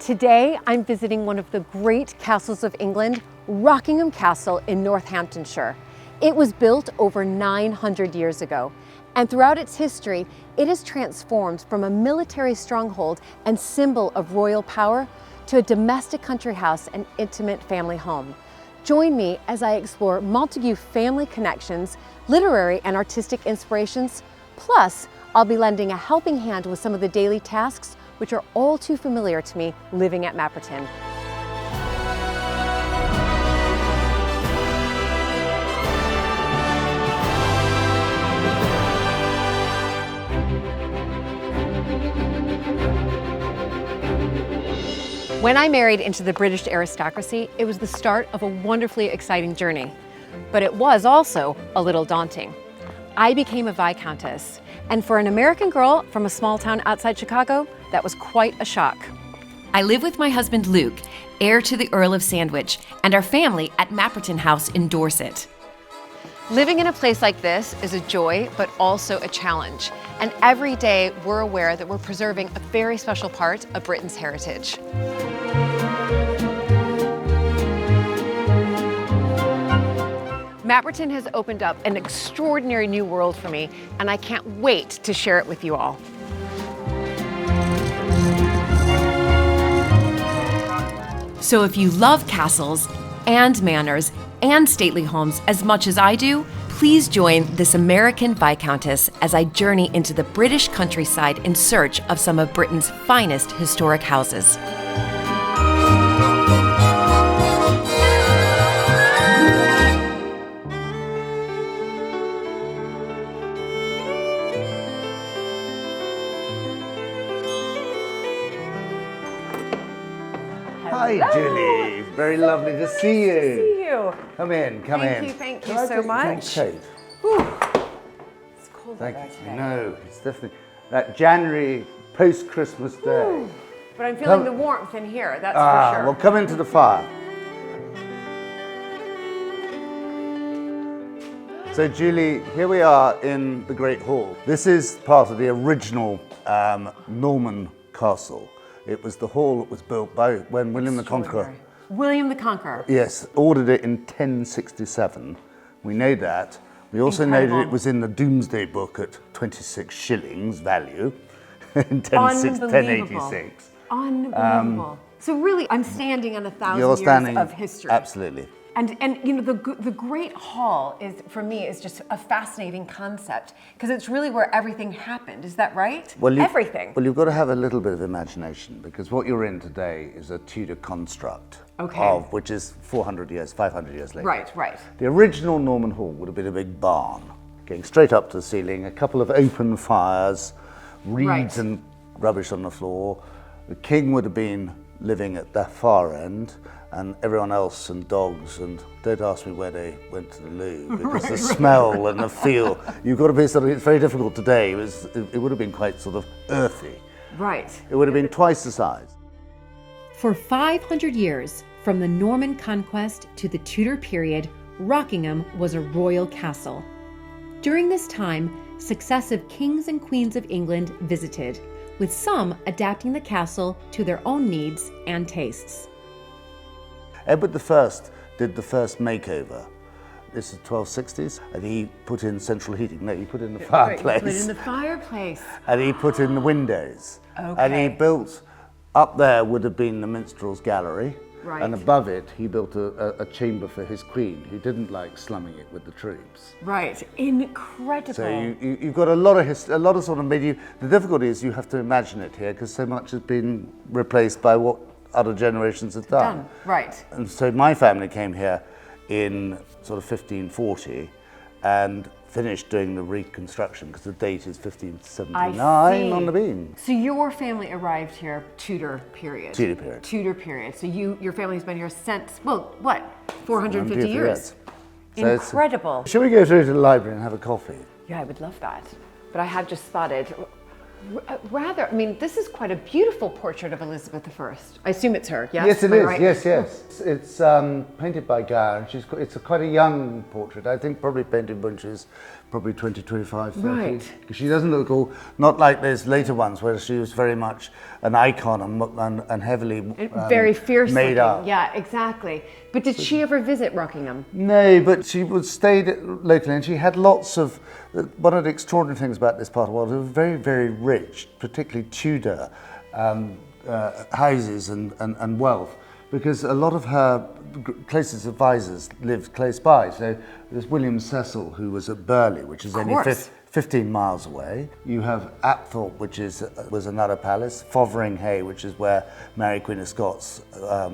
Today, I'm visiting one of the great castles of England, Rockingham Castle in Northamptonshire. It was built over 900 years ago, and throughout its history, it has transformed from a military stronghold and symbol of royal power to a domestic country house and intimate family home. Join me as I explore Montagu family connections, literary and artistic inspirations, plus I'll be lending a helping hand with some of the daily tasks which are all too familiar to me living at Mapperton. When I married into the British aristocracy, it was the start of a wonderfully exciting journey. But it was also a little daunting. I became a Viscountess, and for an American girl from a small town outside Chicago, that was quite a shock. I live with my husband Luke, heir to the Earl of Sandwich, and our family at Mapperton House in Dorset. Living in a place like this is a joy, but also a challenge. And every day we're aware that we're preserving a very special part of Britain's heritage. Mapperton has opened up an extraordinary new world for me, and I can't wait to share it with you all. So if you love castles and manors and stately homes as much as I do, please join this American Viscountess as I journey into the British countryside in search of some of Britain's finest historic houses. Hi, Julie. Very lovely to see you. Nice to see you. Come in, come in. Thank you so much. Coat? It's cold Thank out you. today. No, it's definitely that January post-Christmas day. But I'm feeling the warmth in here, that's for sure. Well, come into the fire. So, Julie, here we are in the Great Hall. This is part of the original Norman castle. It was the hall that was built by when William the Conqueror. William the Conqueror. Yes, ordered it in 1067. We know that. We also know that it was in the Domesday Book at 26 shillings value in 1086. Unbelievable. So really, I'm standing on 1,000 You're years standing, of history. Absolutely. And you know, the Great Hall is, for me, is just a fascinating concept because it's really where everything happened. Is that right? Everything. Well, you've got to have a little bit of imagination because what you're in today is a Tudor construct of which is 400 years, 500 years later. Right. The original Norman Hall would have been a big barn, going straight up to the ceiling, a couple of open fires, reeds and rubbish on the floor. The king would have been living at the far end, and everyone else and dogs, and don't ask me where they went to the loo, because the smell and the feel, you've got to be sort of, it's very difficult today, it would have been quite sort of earthy. Right. It would have been twice the size. For 500 years, from the Norman conquest to the Tudor period, Rockingham was a royal castle. During this time, successive kings and queens of England visited, with some adapting the castle to their own needs and tastes. Edward I did the first makeover. This is 1260s, and he put in central heating. No, he put in the fireplace. Put in the fireplace. And he put in the windows. Okay. And he built, up there would have been the minstrel's gallery. Right. And above it, he built a chamber for his queen, who didn't like slumming it with the troops. Right. Incredible. So you've got a lot of sort of medieval. The difficulty is you have to imagine it here, because so much has been replaced by what other generations have done. Right. And so my family came here in sort of 1540 and finished doing the reconstruction, because the date is 1579 on the beam. So your family arrived here Tudor period. Tudor period. Tudor period. So your family's been here since, well, what, 450 years? So Incredible. Shall we go through to the library and have a coffee? Yeah, I would love that. But I have just spotted Rather, I mean, this is quite a beautiful portrait of Elizabeth I. I assume it's her, yes? Yes, it Am I is. right? Yes. It's painted by Gower, and it's quite a young portrait. I think probably painted when she's probably 20, 25, 30. Right. Because she doesn't look not like those later ones where she was very much an icon and heavily very fierce made looking. up. Yeah, exactly. But did she ever visit Rockingham? No, but she stayed locally, and she had lots of. One of the extraordinary things about this part of the world, it was very, very rich, particularly Tudor houses and wealth, because a lot of her closest advisors lived close by. So there's William Cecil, who was at Burghley, which is only 15 miles away. You have Apthorpe, which was another palace. Fotheringhay, which is where Mary Queen of Scots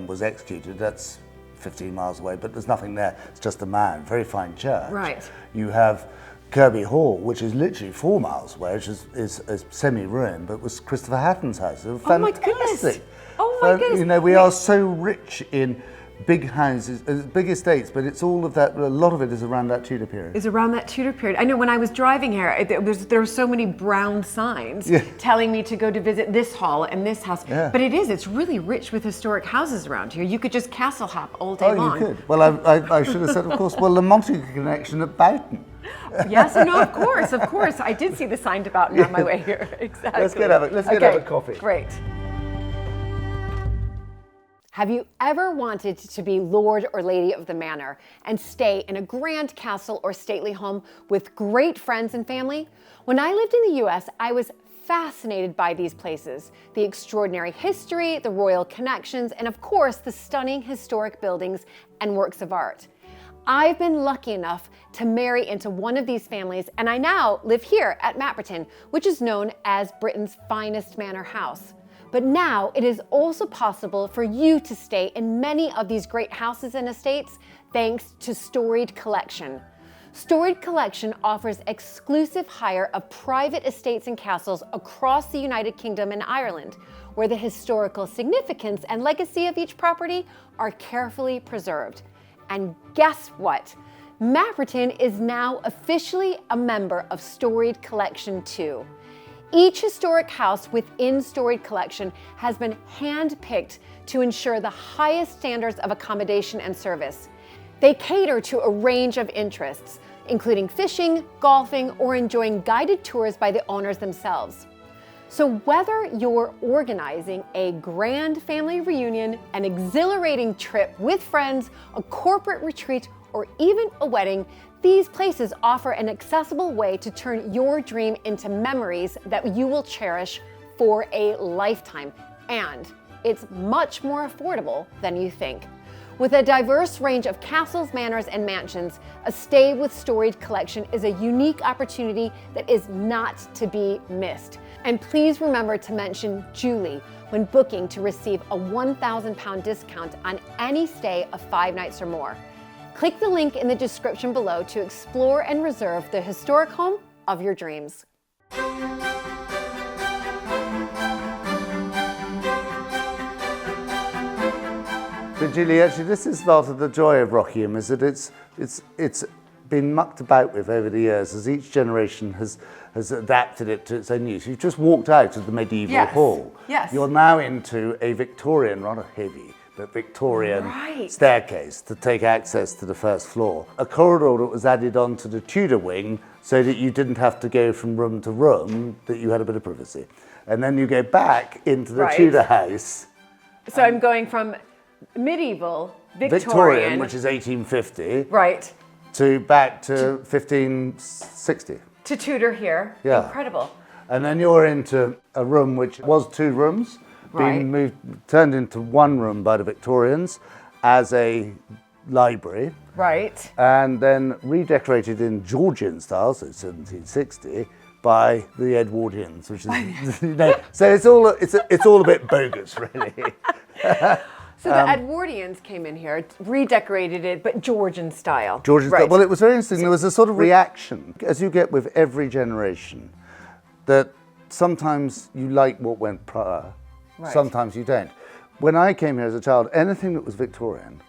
was executed. That's 15 miles away, but there's nothing there. It's just a mound, very fine church. Right. You have Kirby Hall, which is literally 4 miles away, which is semi-ruined, but was Christopher Hatton's house. It was fantastic. My goodness. Oh my goodness. You know, we are so rich in big houses, big estates, but it's all of that, a lot of it is around that Tudor period. Is around that Tudor period. I know when I was driving here, there were so many brown signs telling me to go to visit this hall and this house. Yeah. But it's really rich with historic houses around here. You could just castle hop all day long. You could. Well, I should have said, of course, the Montague connection at Boughton. Yes, no, of course. I did see the sign to Boughton on my way here. Exactly. Let's get have a coffee. Great. Have you ever wanted to be Lord or Lady of the Manor and stay in a grand castle or stately home with great friends and family? When I lived in the US, I was fascinated by these places, the extraordinary history, the royal connections, and of course, the stunning historic buildings and works of art. I've been lucky enough to marry into one of these families, and I now live here at Mapperton, which is known as Britain's finest manor house. But now it is also possible for you to stay in many of these great houses and estates thanks to Storied Collection. Storied Collection offers exclusive hire of private estates and castles across the United Kingdom and Ireland, where the historical significance and legacy of each property are carefully preserved. And guess what? Mapperton is now officially a member of Storied Collection too. Each historic house within Storied Collection has been hand-picked to ensure the highest standards of accommodation and service. They cater to a range of interests, including fishing, golfing, or enjoying guided tours by the owners themselves. So whether you're organizing a grand family reunion, an exhilarating trip with friends, a corporate retreat, or even a wedding, these places offer an accessible way to turn your dream into memories that you will cherish for a lifetime. And it's much more affordable than you think. With a diverse range of castles, manors, and mansions, a stay with Storied Collection is a unique opportunity that is not to be missed. And please remember to mention Julie when booking to receive a £1,000 discount on any stay of 5 nights or more. Click the link in the description below to explore and reserve the historic home of your dreams. But Julie, actually, this is part of the joy of Rockingham, is that it's been mucked about with over the years as each generation has adapted it to its own use. You've just walked out of the medieval hall. Yes. You're now into a Victorian, rather heavy, but Victorian staircase to take access to the first floor. A corridor that was added on to the Tudor wing so that you didn't have to go from room to room, that you had a bit of privacy. And then you go back into the Tudor house. So I'm going from medieval, Victorian, which is 1850. Right. To back to 1560. To Tudor here. Yeah. Incredible. And then you're into a room which was 2 rooms, being turned into 1 room by the Victorians as a library. Right. And then redecorated in Georgian style, so 1760, by the Edwardians, which is, you know, so it's all a bit bogus, really. So the Edwardians came in here, redecorated it, but Georgian style. Georgian style. Well, it was very interesting. There was a sort of reaction, as you get with every generation, that sometimes you like what went prior, sometimes you don't. When I came here as a child, anything that was Victorian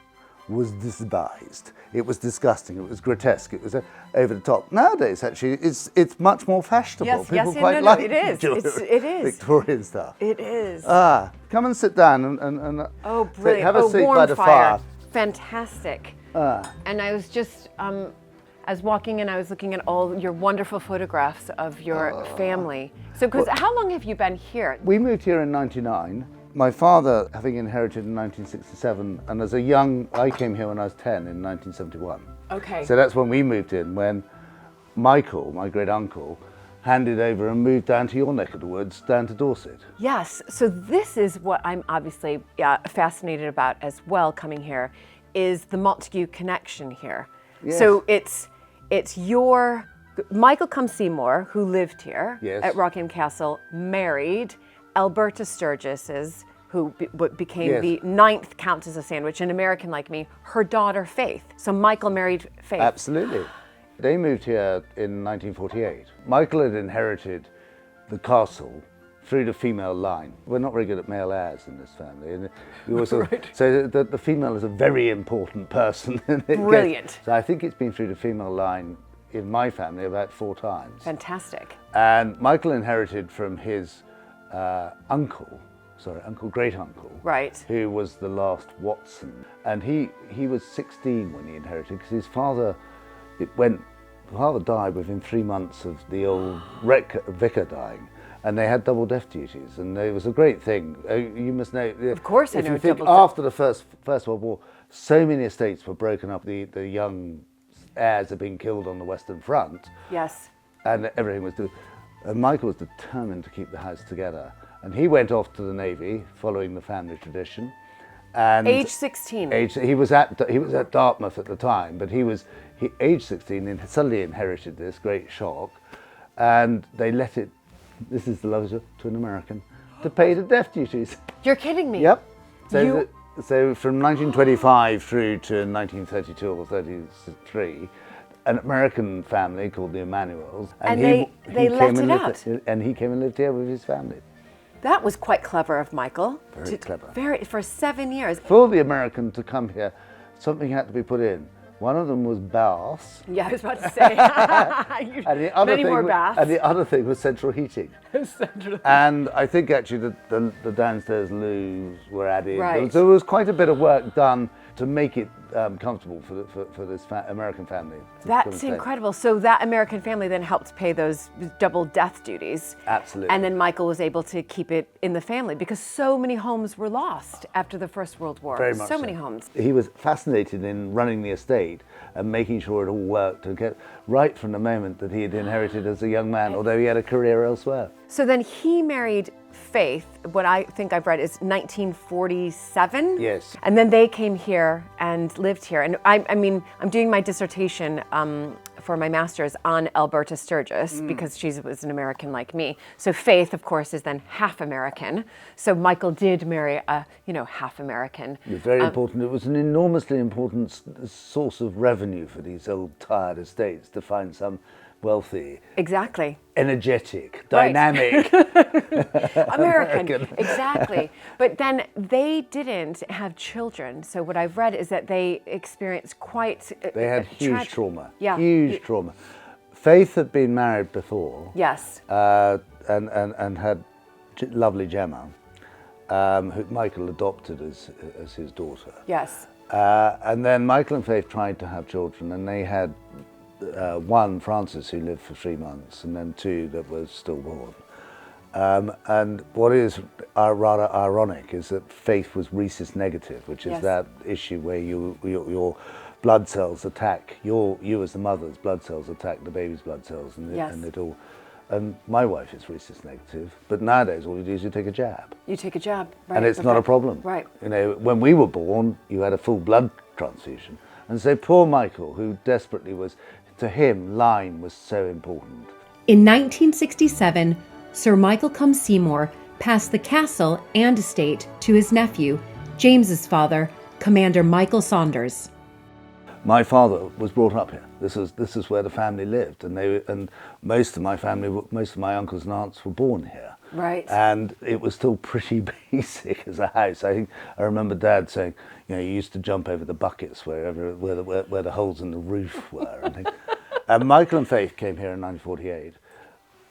was despised. It was disgusting. It was grotesque. It was over the top. Nowadays, actually, it's much more fashionable. Yes, People yes, quite no, like it is. It is. Victorian stuff. It is. Come and sit down and Oh, brilliant. have a seat warm by the fire. Fantastic. And I was just, I was walking and I was looking at all your wonderful photographs of your family. So, because how long have you been here? We moved here in '99. My father, having inherited in 1967, and as a young, I came here when I was 10 in 1971. Okay. So that's when we moved in, when Michael, my great uncle, handed over and moved down to your neck of the woods, down to Dorset. Yes. So this is what I'm obviously fascinated about as well coming here, is the Montague connection here. Yes. So it's your, Michael Cum Seymour, who lived here Yes. at Rockingham Castle, married Alberta Sturgis's, who became Yes. the 9th Countess of Sandwich, an American like me, her daughter Faith. So Michael married Faith. Absolutely. They moved here in 1948. Michael had inherited the castle through the female line. We're not very good at male heirs in this family. And we also, so the female is a very important person. Brilliant. So I think it's been through the female line in my family about 4 times. Fantastic. And Michael inherited from his great uncle, Right. who was the last Watson. And he was 16 when he inherited, because his father died within 3 months of the old vicar dying, and they had double death duties, and it was a great thing. You must know. Of course I know If you think after the First World War, so many estates were broken up. The young heirs had been killed on the Western Front. Yes. And everything was and Michael was determined to keep the house together. And he went off to the Navy, following the family tradition. And Age 16. he was at Dartmouth at the time, but age 16, and suddenly inherited this great shock, and they let it. This is the love to an American, to pay the death duties. You're kidding me. Yep. So from 1925 through to 1932 or 33. An American family called the Emanuels, And they let it out. And he came and lived here with his family. That was quite clever of Michael. Very clever. For 7 years. For the American to come here, something had to be put in. One of them was baths. Yeah, I was about to say. And the other Many more baths. And the other thing was central heating. And I think actually the downstairs loos were added. Right. So there was quite a bit of work done to make it comfortable for this American family. That's incredible. So that American family then helped pay those double death duties. Absolutely. And then Michael was able to keep it in the family because so many homes were lost after the First World War. Very much so many homes. He was fascinated in running the estate and making sure it all worked, and get right from the moment that he had inherited as a young man, although he had a career elsewhere. So then he married Faith, what I think I've read is 1947. Yes. And then they came here and lived here. And I mean, I'm doing my dissertation for my master's on Alberta Sturgis because she was an American like me. So Faith, of course, is then half American. So Michael did marry a, half American. It was very important. It was an enormously important source of revenue for these old tired estates to find some wealthy, exactly, energetic, right. dynamic American. Exactly. But then they didn't have children. So what I've read is that they experienced quite they had huge trauma. Yeah. Huge trauma. Faith had been married before. Yes. And had lovely Gemma, who Michael adopted as his daughter. Yes. And then Michael and Faith tried to have children, and they had one, Francis, who lived for 3 months, and then 2 that were stillborn. And what is rather ironic is that Faith was rhesus negative, which is that issue where your blood cells attack, you as the mother's blood cells attack the baby's blood cells, and it all. And my wife is rhesus negative, but nowadays all you do is you take a jab. You take a jab, right? And it's not a problem. Right. When we were born, you had a full blood transfusion. And so poor Michael, who desperately was, to him, line was so important. In 1967, Sir Michael Cum Seymour passed the castle and estate to his nephew, James's father, Commander Michael My father was brought up here. This is where the family lived, and most of my family, most of my uncles and aunts were born here. Right. And it was still pretty basic as a house. I remember Dad saying, you know, you used to jump over the buckets where the holes in the roof were. And, and Michael and Faith came here in 1948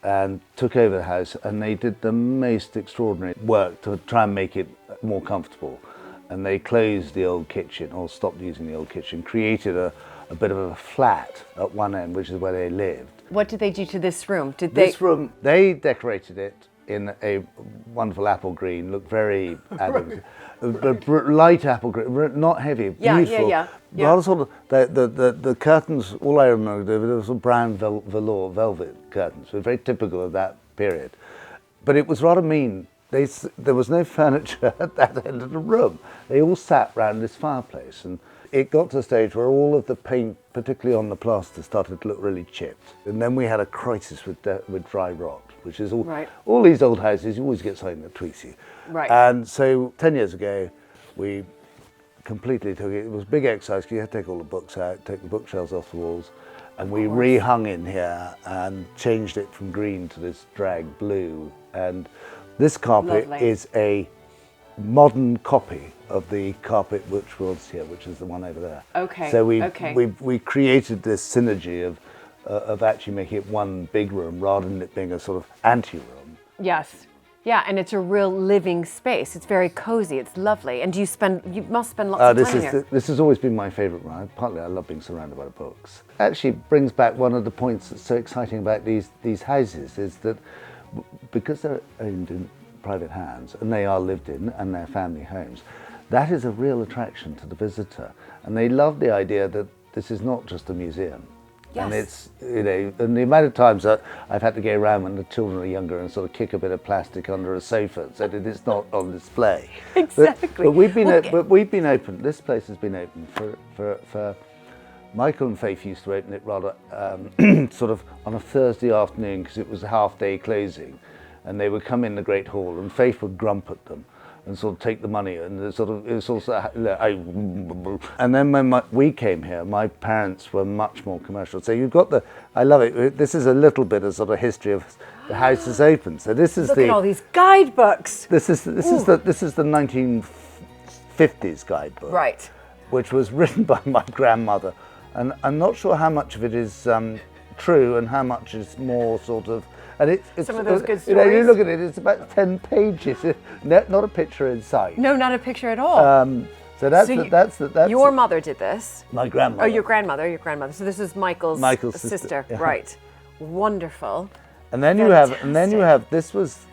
and took over the house, and they did the most extraordinary work to try and make it more comfortable. And they closed the old kitchen, or stopped using the old kitchen, created a bit of a flat at one end, which is where they lived. What did they do to this room? This room, they decorated it in a wonderful apple green, looked very light apple green, not heavy, beautiful. Yeah. Rather sort of, the curtains, all I remember, there was some brown velour, velvet curtains, so very typical of that period. But it was rather mean. There was no furniture at that end of the room. They all sat round this fireplace, and it got to a stage where all of the paint, particularly on the plaster, started to look really chipped. And then we had a crisis with dry rot, which is all these old houses, you always get something that tweaks you. Right. And so 10 years ago, we completely took it. It was a big exercise because you had to take all the books out, take the bookshelves off the walls, and we rehung in here and changed it from green to this drag blue. And this carpet is a modern copy of the carpet which was here, which is the one over there. Okay. So we created this synergy of actually making it one big room rather than it being a sort of anti-room. Yes. Yeah, and it's a real living space. It's very cozy. It's lovely. And you must spend lots of time here. This has always been my favourite room. Partly I love being surrounded by books. Actually brings back one of the points that's so exciting about these houses is that because they're owned in private hands and they are lived in and they're family homes, that is a real attraction to the visitor. And they love the idea that this is not just a museum. Yes. And it's, you know, and the amount of times that I've had to go around when the children are younger and sort of kick a bit of plastic under a sofa so that it's not on display. Exactly. But we've been open. This place has been open for Michael and Faith used to open it rather sort of on a Thursday afternoon because it was a half-day closing, and they would come in the Great Hall and Faith would grump at them and sort of take the money, and it was also, and then when we came here, my parents were much more commercial. So you've got I love it. This is a little bit of sort of history of the house is open. So this is Look at all these guidebooks. This is the 1950s guidebook, Right. which was written by my grandmother, and I'm not sure how much of it is true and how much is more sort of. And it's some of those good stories. You know, you look at it; it's about 10 pages, not a picture in sight. No, not a picture at all. So that's your mother did this. My grandmother. Oh, your grandmother. So this is Michael's sister. Yeah. Right. Wonderful. And then you have this was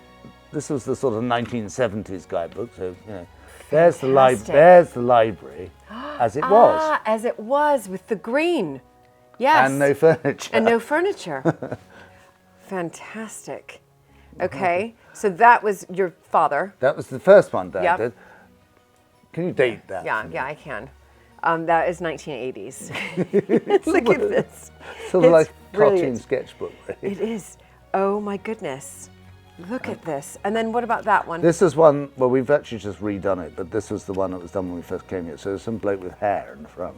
the sort of 1970s guidebook. So you know, there's the library, as it was. As it was with the green. Yes. And no furniture. And no furniture. Fantastic. Okay, so that was your father. That was the first one Dad Yep. did. Can you date that? Yeah, I can. That is 1980s. Look at this. Sort of like brilliant. cartoon sketchbook. Really. It is. Oh my goodness. Look at this. And then what about that one? This is one, well, we've actually just redone it, but this was the one that was done when we first came here. So there's some bloke with hair in the front.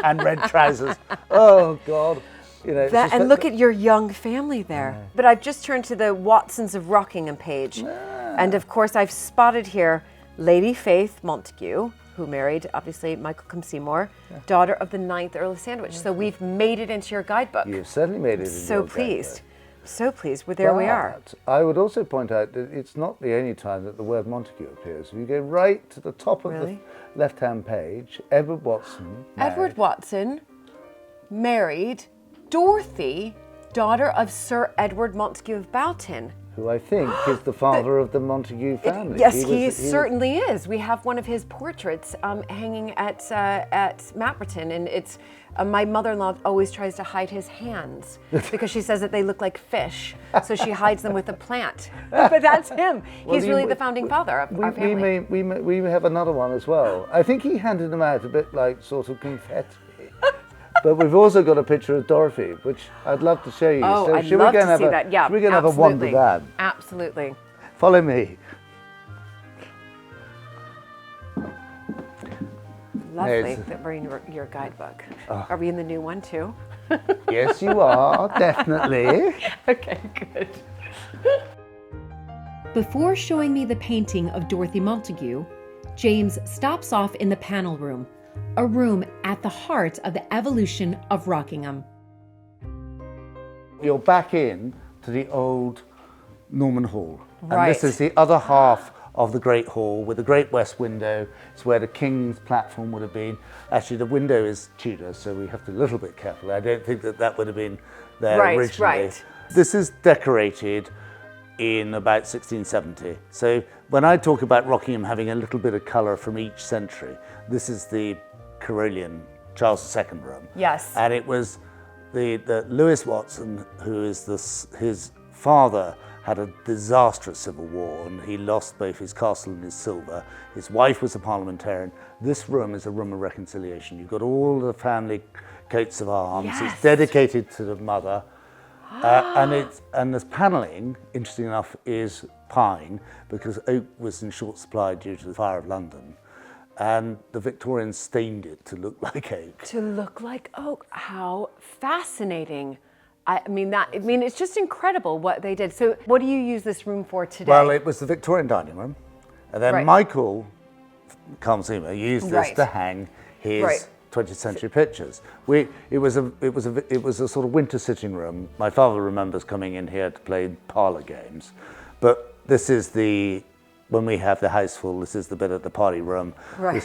And red trousers. Oh, God. You know, and look at your young family there. But I've just turned to the Watsons of Rockingham page. And of course, I've spotted here Lady Faith Montague, who married, obviously, Michael Cum Seymour, daughter of the 9th Earl of Sandwich. So we've made it into your guidebook. You've certainly made it into So your pleased. guidebook. So pleased. Well, there we are. But I would also point out that it's not the only time that the word Montague appears. If you go right to the top of the left-hand page, Edward Watson. Edward Watson married Dorothy, daughter of Sir Edward Montague of Boughton. Who I think is the father of the Montague family. Yes, he certainly is. We have one of his portraits hanging at Mapperton, and it's my mother-in-law always tries to hide his hands because she says that they look like fish, so she hides them with a plant. But that's him. He's really the founding father of our family. We have another one as well. I think he handed them out a bit like sort of confetti. But we've also got a picture of Dorothy, which I'd love to show you. Oh, so I'd love to see that. Yeah, we're going to have a wander down. Absolutely. Follow me. Lovely that we're in your guidebook. Are we in the new one too? Yes, you are, definitely. Okay, good. Before showing me the painting of Dorothy Montagu, James stops off in the panel room, a room at the heart of the evolution of Rockingham. You're back in to the old Norman Hall. Right. And this is the other half of the Great Hall with the Great West Window. It's where the King's platform would have been. Actually, the window is Tudor, so we have to be a little bit careful. I don't think that that would have been there originally. Right. This is decorated in about 1670. So when I talk about Rockingham having a little bit of colour from each century, this is the Carolian Charles II room. Yes. And it was the Lewis Watson, who is his father, had a disastrous civil war and he lost both his castle and his silver. His wife was a parliamentarian. This room is a room of reconciliation. You've got all the family coats of arms. Yes. It's dedicated to the mother. And this panelling, interesting enough, is pine because oak was in short supply due to the fire of London. And the Victorians stained it to look like oak. To look like oak. How fascinating. I mean, it's just incredible what they did. So what do you use this room for today? Well, it was the Victorian dining room. And then Right. Michael Kalmsima used this Right. to hang his Right. 20th century pictures. It was a sort of winter sitting room. My father remembers coming in here to play parlour games. But this is when we have the house full, this is the bit at the party room. Right.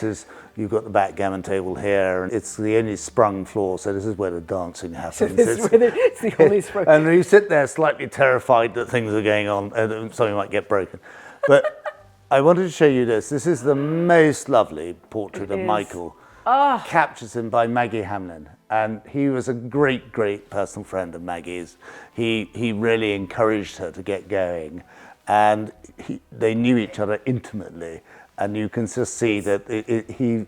You've got the backgammon table here, and it's the only sprung floor, so this is where the dancing happens. It's the only spring. And you sit there slightly terrified that things are going on and something might get broken. But I wanted to show you this. This is the most lovely portrait of Michael. Captures him by Maggie Hamlin. And he was a great, great personal friend of Maggie's. He really encouraged her to get going. And they knew each other intimately. And you can just see that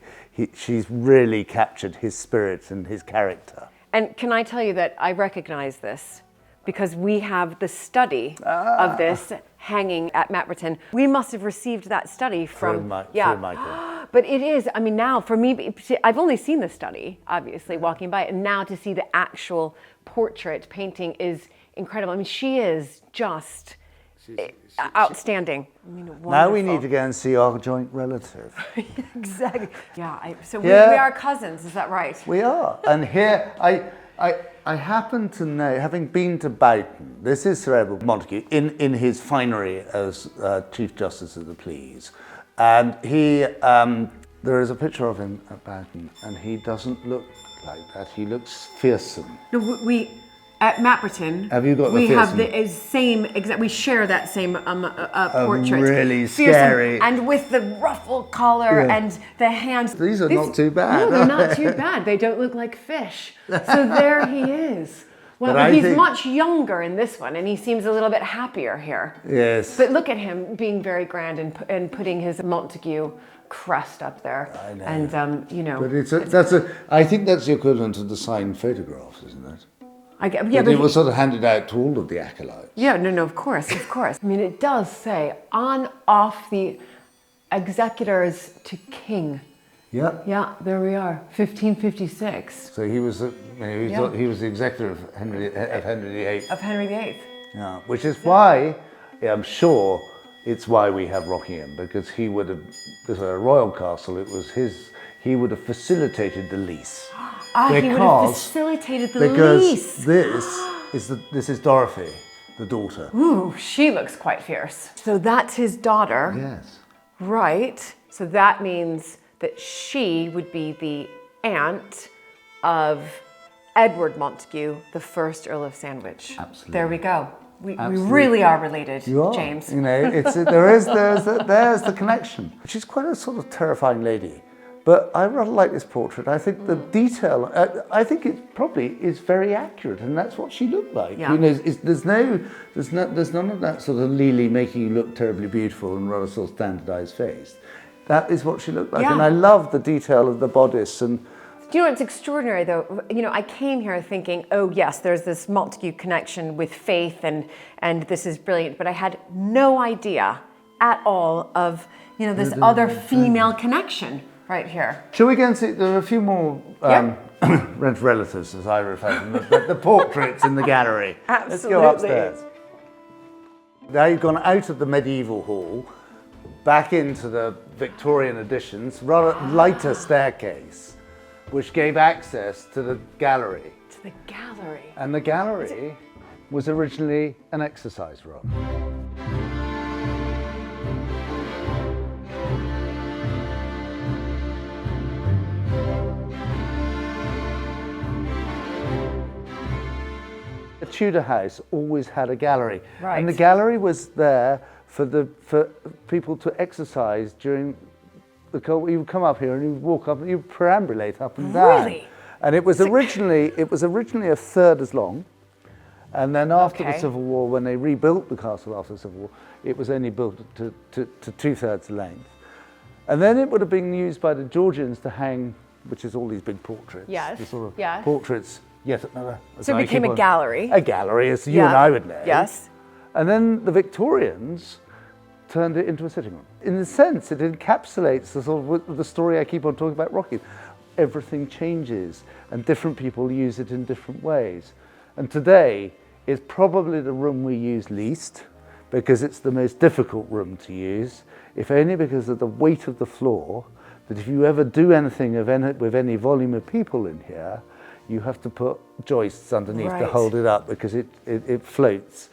she's really captured his spirit and his character. And can I tell you that I recognize this because we have the study of this hanging at Mapperton. We must have received that study from Michael. But it is, I mean, now for me, I've only seen the study, obviously, walking by it, and now to see the actual portrait painting is incredible. I mean, she is just outstanding. I mean, Now we wonderful. need to go and see our joint relative. Exactly. Yeah, so Yeah. we are cousins, is that right? We are. And here, I happen to know, having been to Boughton, this is Sir Edward Montagu in his finery as Chief Justice of the Pleas. And there is a picture of him at Boughton, and he doesn't look like that. He looks fearsome. No, we at Mapperton. Have you got the We have fearsome? the same exact. We share that same portrait. really Fearsome, scary. and with the ruffled collar and the hands. These are not too bad. No, they're not too bad. They don't look like fish. So there he is. Well, But I he's think- much younger in this one, and he seems a little bit happier here. Yes. But look at him being very grand and putting his Montague crest up there. I know. And But I think that's the equivalent of the signed photographs, isn't it? yeah, But but it was sort of handed out to all of the acolytes. Yeah, no, of course. I mean, it does say on off the executors to king. Yeah. Yeah, there we are, 1556 So he was, he was the executor of Henry VIII. of Henry VIII. Yeah, which is why, I'm sure, it's why we have Rockingham, because he would have, this was a royal castle, he would have facilitated the lease. He would have facilitated the lease. Because this is Dorothy, the daughter. Ooh, she looks quite fierce. So that's his daughter, Yes. right? So that means that she would be the aunt of Edward Montagu, the first Earl of Sandwich. Absolutely. There we go. We Absolutely. really are related, You are. James. You know, there's the connection. She's quite a sort of terrifying lady. But I rather like this portrait. I think the detail, I think it probably is very accurate, and that's what she looked like. Yeah. You know, there's none of that sort of Lily making you look terribly beautiful and rather sort of standardized face. That is what she looked like, Yeah. and I love the detail of the bodice. And Do you know what's extraordinary though? You know, I came here thinking, oh yes, there's this Montagu connection with faith, and this is brilliant. But I had no idea at all of this other female connection right here. shall we go and see? There are a few more relatives, as I refer to them, the portraits in the gallery. Let's go Absolutely. upstairs. Now you've gone out of the medieval hall, back into the Victorian additions, rather lighter staircase, which gave access to the gallery. To the gallery. And the gallery was originally an exercise room. The Tudor house always had a gallery, Right. and the gallery was there for people to exercise during the cold. You would come up here and you would walk up and you would perambulate up and down. Really? And it was originally a third as long, and then after the Okay. Civil War, when they rebuilt the castle after the Civil War, it was only built to 2/3 length, and then it would have been used by the Georgians to hang, which is all these big portraits. Yes, the sort of yes. portraits. Yet another. So it became a gallery. A gallery, as you and I would know. Yes. And then the Victorians turned it into a sitting room. In a sense, it encapsulates the sort of the story I keep on talking about Rockingham. Everything changes, and different people use it in different ways. And today is probably the room we use least, because it's the most difficult room to use, if only because of the weight of the floor, that if you ever do anything with any volume of people in here, you have to put joists underneath to Right. hold it up, because it floats.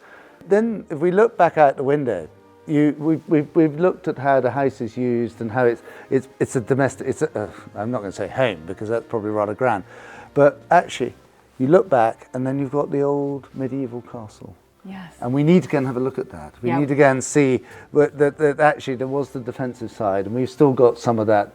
Then if we look back out the window, we've looked at how the house is used and how it's a domestic, I'm not going to say home because that's probably rather grand, but actually you look back and then you've got the old medieval castle. Yes. And we need to go and have a look at that. We Yeah. need to go and see that actually there was the defensive side, and we've still got some of that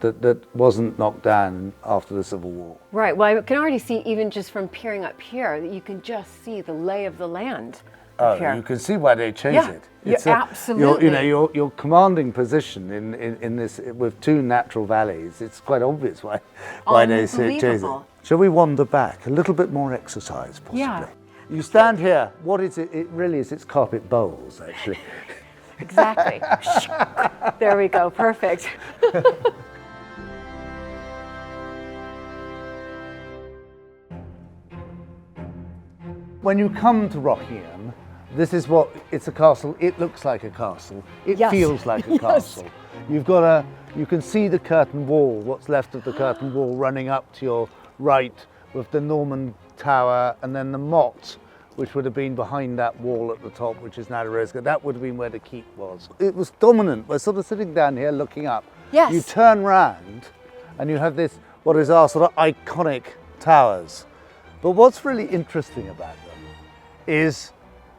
wasn't knocked down after the Civil War. Right. Well, I can already see, even just from peering up here, that you can just see the lay of the land up here. You can see why they chose Yeah, it. absolutely. Your commanding position in this with two natural valleys. It's quite obvious why they chose it. Unbelievable. Shall we wander back a little bit more exercise, possibly? Yeah. You stand here. What is it? It really is. It's carpet bowls, actually. Exactly. There we go. Perfect. When you come to Rockingham, this is what it's a castle. It looks like a castle. It Yes. feels like a Yes. castle. You can see the curtain wall, what's left of the curtain wall running up to your right with the Norman Tower, and then the motte, which would have been behind that wall at the top, which is now the Rose Garden. That would have been where the keep was. It was dominant. We're sort of sitting down here looking up. Yes. You turn round and you have this, what is our sort of iconic towers. But what's really interesting about them is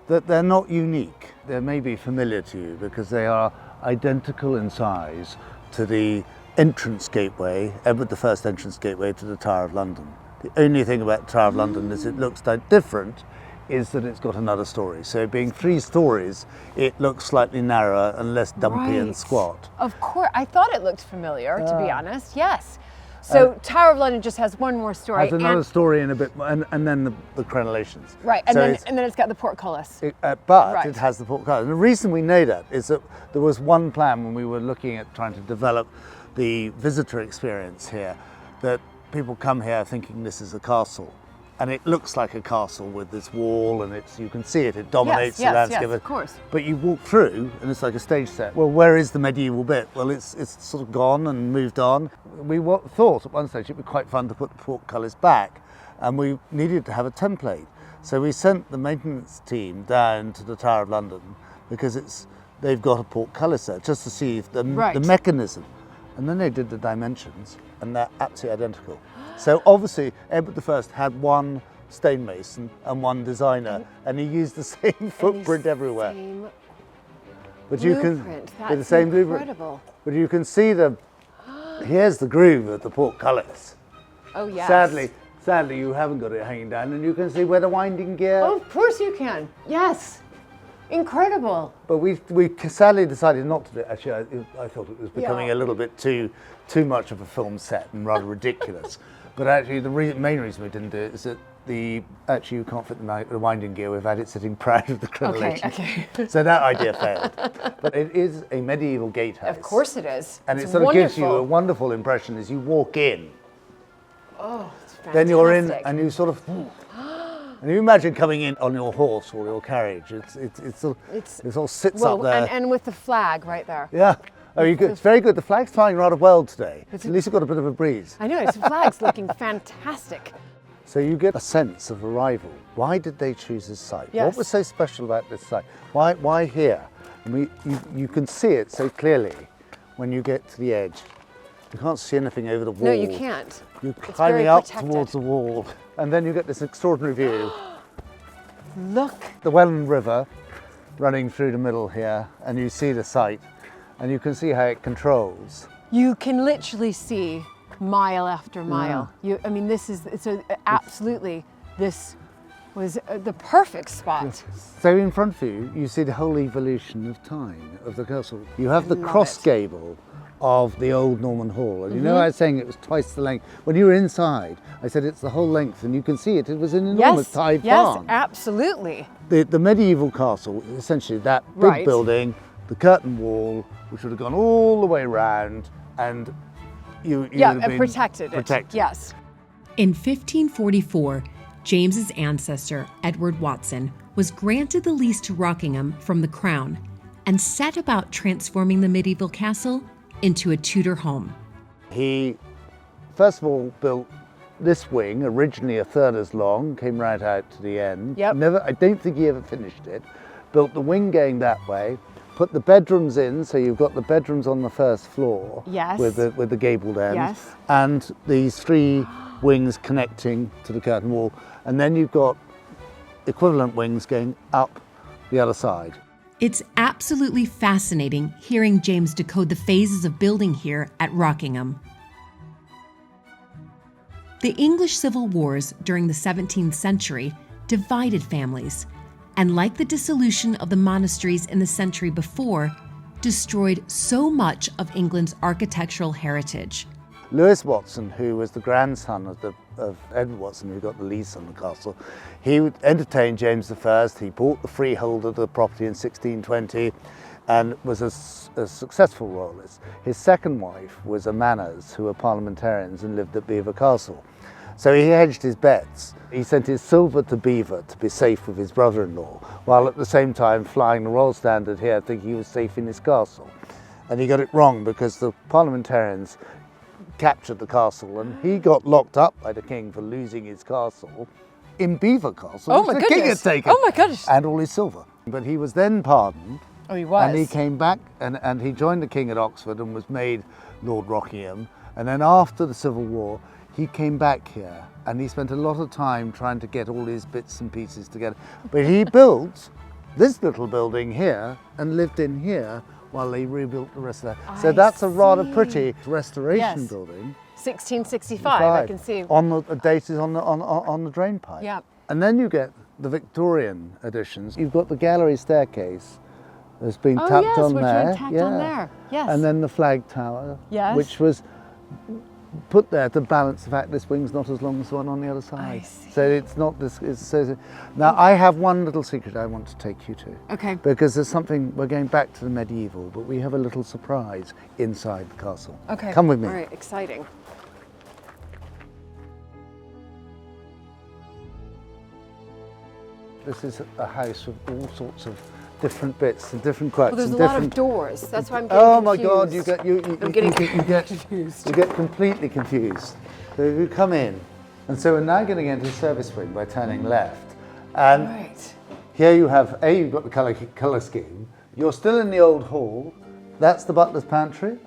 that they're not unique. They may be familiar to you because they are identical in size to the entrance gateway, Edward I entrance gateway to the Tower of London. The only thing about the Tower of London is it looks different, is that it's got another story. So being 3 stories, it looks slightly narrower and less dumpy and Right. squat. Of course. I thought it looked familiar, to be honest. Yes. So Tower of London just has one more story. Has another story in a bit, and then the crenellations. Right. And So then it's- it's got the portcullis. But Right. it has the portcullis. And the reason we know that is that there was one plan when we were looking at trying to develop the visitor experience here, that people come here thinking this is a castle. And it looks like a castle with this wall, and you can see it dominates yes, the landscape. yes, of course. But you walk through and it's like a stage set. Well, where is the medieval bit? Well, it's sort of gone and moved on. We thought at one stage it'd be quite fun to put the portcullis back, and we needed to have a template. So we sent the maintenance team down to the Tower of London because they've got a portcullis there just to see if the mechanism. And then they did the dimensions, and they're absolutely identical. So obviously Edward I had one stonemason and one designer, and he used the same footprint everywhere. Same But you can blueprint. with the That's same blueprint. incredible. But you can see here's the groove of the portcullis. Oh, yes. Sadly, you haven't got it hanging down, and you can see where the winding gear. Oh, of course you can. Yes. Incredible. But we sadly decided not to do it. Actually, I thought it was becoming a little bit too much of a film set and rather ridiculous. But actually, the main reason we didn't do it is that you can't fit the winding gear. We've had it sitting proud of the crenellation. Okay. So that idea failed. But it is a medieval gatehouse. Of course it is. And It's it sort of gives you a wonderful. wonderful impression as you walk in. Oh, it's fantastic. Then you're in and you sort of, And you imagine coming in on your horse or your carriage. It all sits up there. And with the flag right there. Yeah. Oh, it's very good. The flag's flying rather well today. At least you've got a bit of a breeze. I know, its flag's looking fantastic. So you get a sense of arrival. Why did they choose this site? Yes. What was so special about this site? Why here? You can see it so clearly when you get to the edge. You can't see anything over the wall. No, you can't. You're It's climbing very up protected. towards the wall, and then you get this extraordinary view. Look. The Welland River running through the middle here, and you see the site, and you can see how it controls. You can literally see mile after mile. I mean, this was the perfect spot. So in front of you, you see the whole evolution of time of the castle. You have the love cross it. gable of the old Norman Hall. And you know I was saying it was twice the length. When you were inside, I said it's the whole length, and you can see it. It was an enormous tied barn. Yes, absolutely. The medieval castle, essentially that big Right. building, the curtain wall, which would have gone all the way round, and you would have been protected. Yes. In 1544, James's ancestor, Edward Watson, was granted the lease to Rockingham from the Crown and set about transforming the medieval castle into a Tudor home. He, first of all, built this wing, originally a third as long, came right out to the end. Yep. I don't think he ever finished it. Built the wing going that way, put the bedrooms in, so you've got the bedrooms on the first floor. Yes. With the gabled end. Yes. And these three wings connecting to the curtain wall. And then you've got equivalent wings going up the other side. It's absolutely fascinating hearing James decode the phases of building here at Rockingham. The English civil wars during the 17th century divided families, and like the dissolution of the monasteries in the century before, destroyed so much of England's architectural heritage. Lewis Watson, who was the grandson of Edward Watson, who got the lease on the castle, he entertained James I. He bought the freehold of the property in 1620 and was a successful royalist. His second wife was a Manners, who were parliamentarians and lived at Belvoir Castle. So he hedged his bets. He sent his silver to Belvoir to be safe with his brother-in-law, while at the same time flying the Royal Standard here, thinking he was safe in his castle. And he got it wrong, because the parliamentarians captured the castle, and he got locked up by the king for losing his castle in Belvoir Castle, Oh which my the king had goodness. taken. Oh my goodness. And all his silver. But he was then pardoned. Oh, he was. And he came back and he joined the king at Oxford and was made Lord Rockingham. And then after the Civil War, he came back here and he spent a lot of time trying to get all his bits and pieces together. But he built this little building here and lived in here while they rebuilt the rest of that. So that's a rather pretty restoration Yes. building. 1665, I can see. On the date is on the drain pipe. Yeah. And then you get the Victorian additions. You've got the gallery staircase that's been Oh, tapped yes, on which there. were tacked on there. Yes. And then the flag tower, Yes. which was put there to balance the fact this wing's not as long as the one on the other side. see. So it's not this. Now I have one little secret I want to take you to. Okay. Because there's something, we're going back to the medieval, but we have a little surprise inside the castle. Okay. Come with me. All right, exciting. This is a house with all sorts of different bits and different quirks. Well, there's and a lot different... of doors. That's why I'm getting Oh my confused. God! I'm getting you get confused. You get completely confused. So you come in, and so we're now getting into the service wing by turning left, and Right. here you have you've got the colour scheme. You're still in the old hall. That's the butler's pantry.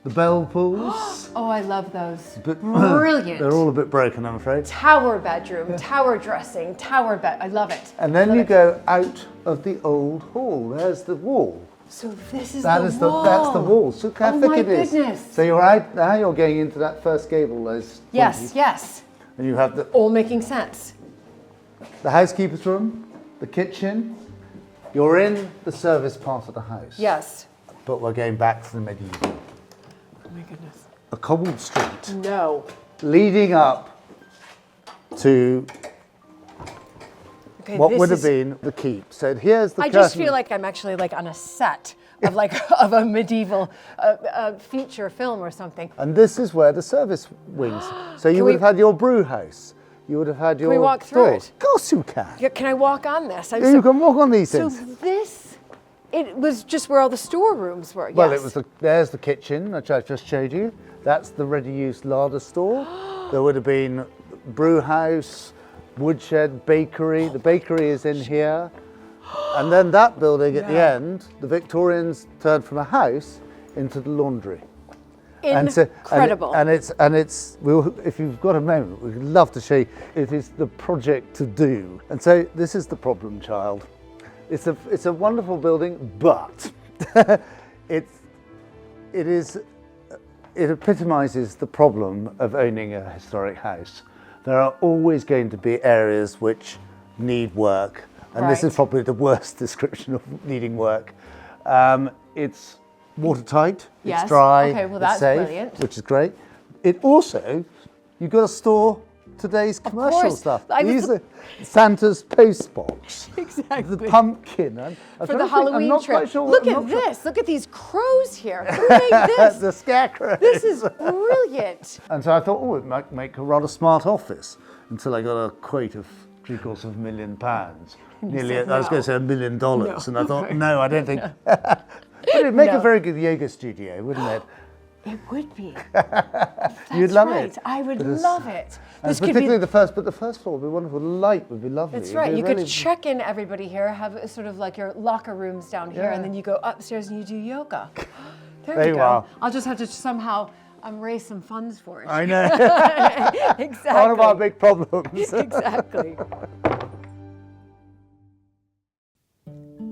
The bell pools. Oh, I love those. But Brilliant. They're all a bit broken, I'm afraid. Tower bedroom, tower dressing, tower bed. I love it. And then Love you it. go out of the old hall. There's the wall. So this is That the is wall. that's the wall. So how Oh thick my it is. goodness. So you're out now. You're going into that first gable. Those Yes, pointies. yes. And you have All making sense. the housekeeper's room, the kitchen. You're in the service part of the house. Yes. But we're going back to the medieval. Oh my goodness. A cobbled street No. leading up to Okay, what this would have is- been the keep. So here's the I curtain. just feel like I'm actually like on a set of like of a medieval feature film or something. And this is where the service wings. So you Can would we- have had your brew house, you would have had your we walk through store. it? Of course you can. Yeah, can I walk on this? Yeah, you can walk on these So things. it was just where all the storerooms were. Well, yes. it was there's the kitchen, which I just showed you. That's the ready-use larder store. There would have been brew house, woodshed, bakery. The bakery is in here. And then that building at the end, the Victorians turned from a house into the laundry. Incredible. And it's if you've got a moment, we'd love to show you. It is the project to do. And so this is the problem child. It's a wonderful building, but it epitomizes the problem of owning a historic house. There are always going to be areas which need work, and this is probably the worst description of needing work. It's watertight, Yes. it's dry, Okay, well, it's that's safe, brilliant. which is great. It also, you've got to store today's commercial course. stuff. I was These are Santa's postbox. Exactly. The pumpkin. For the Halloween I'm trip. not quite sure. Look I'm at not sure- this. Look at these crows here. Who made this? the scarecrow. This is brilliant. And so I thought, oh, it might make a rather smart office, until I got a quote of £750,000. Nearly, said I was going to no. say $1 million, and I thought, no, I don't think. But it'd make a very good yoga studio, wouldn't it? It would be. You'd love right. it. I would But it's- love it. And This could particularly be. the first floor would be wonderful. The light would be lovely. That's It'd right. be You really- could check in everybody here, have sort of like your locker rooms down here, Yeah. and then you go upstairs and you do yoga. There There we you go. are. I'll just have to somehow raise some funds for it. I know. Exactly. One of our big problems. Exactly.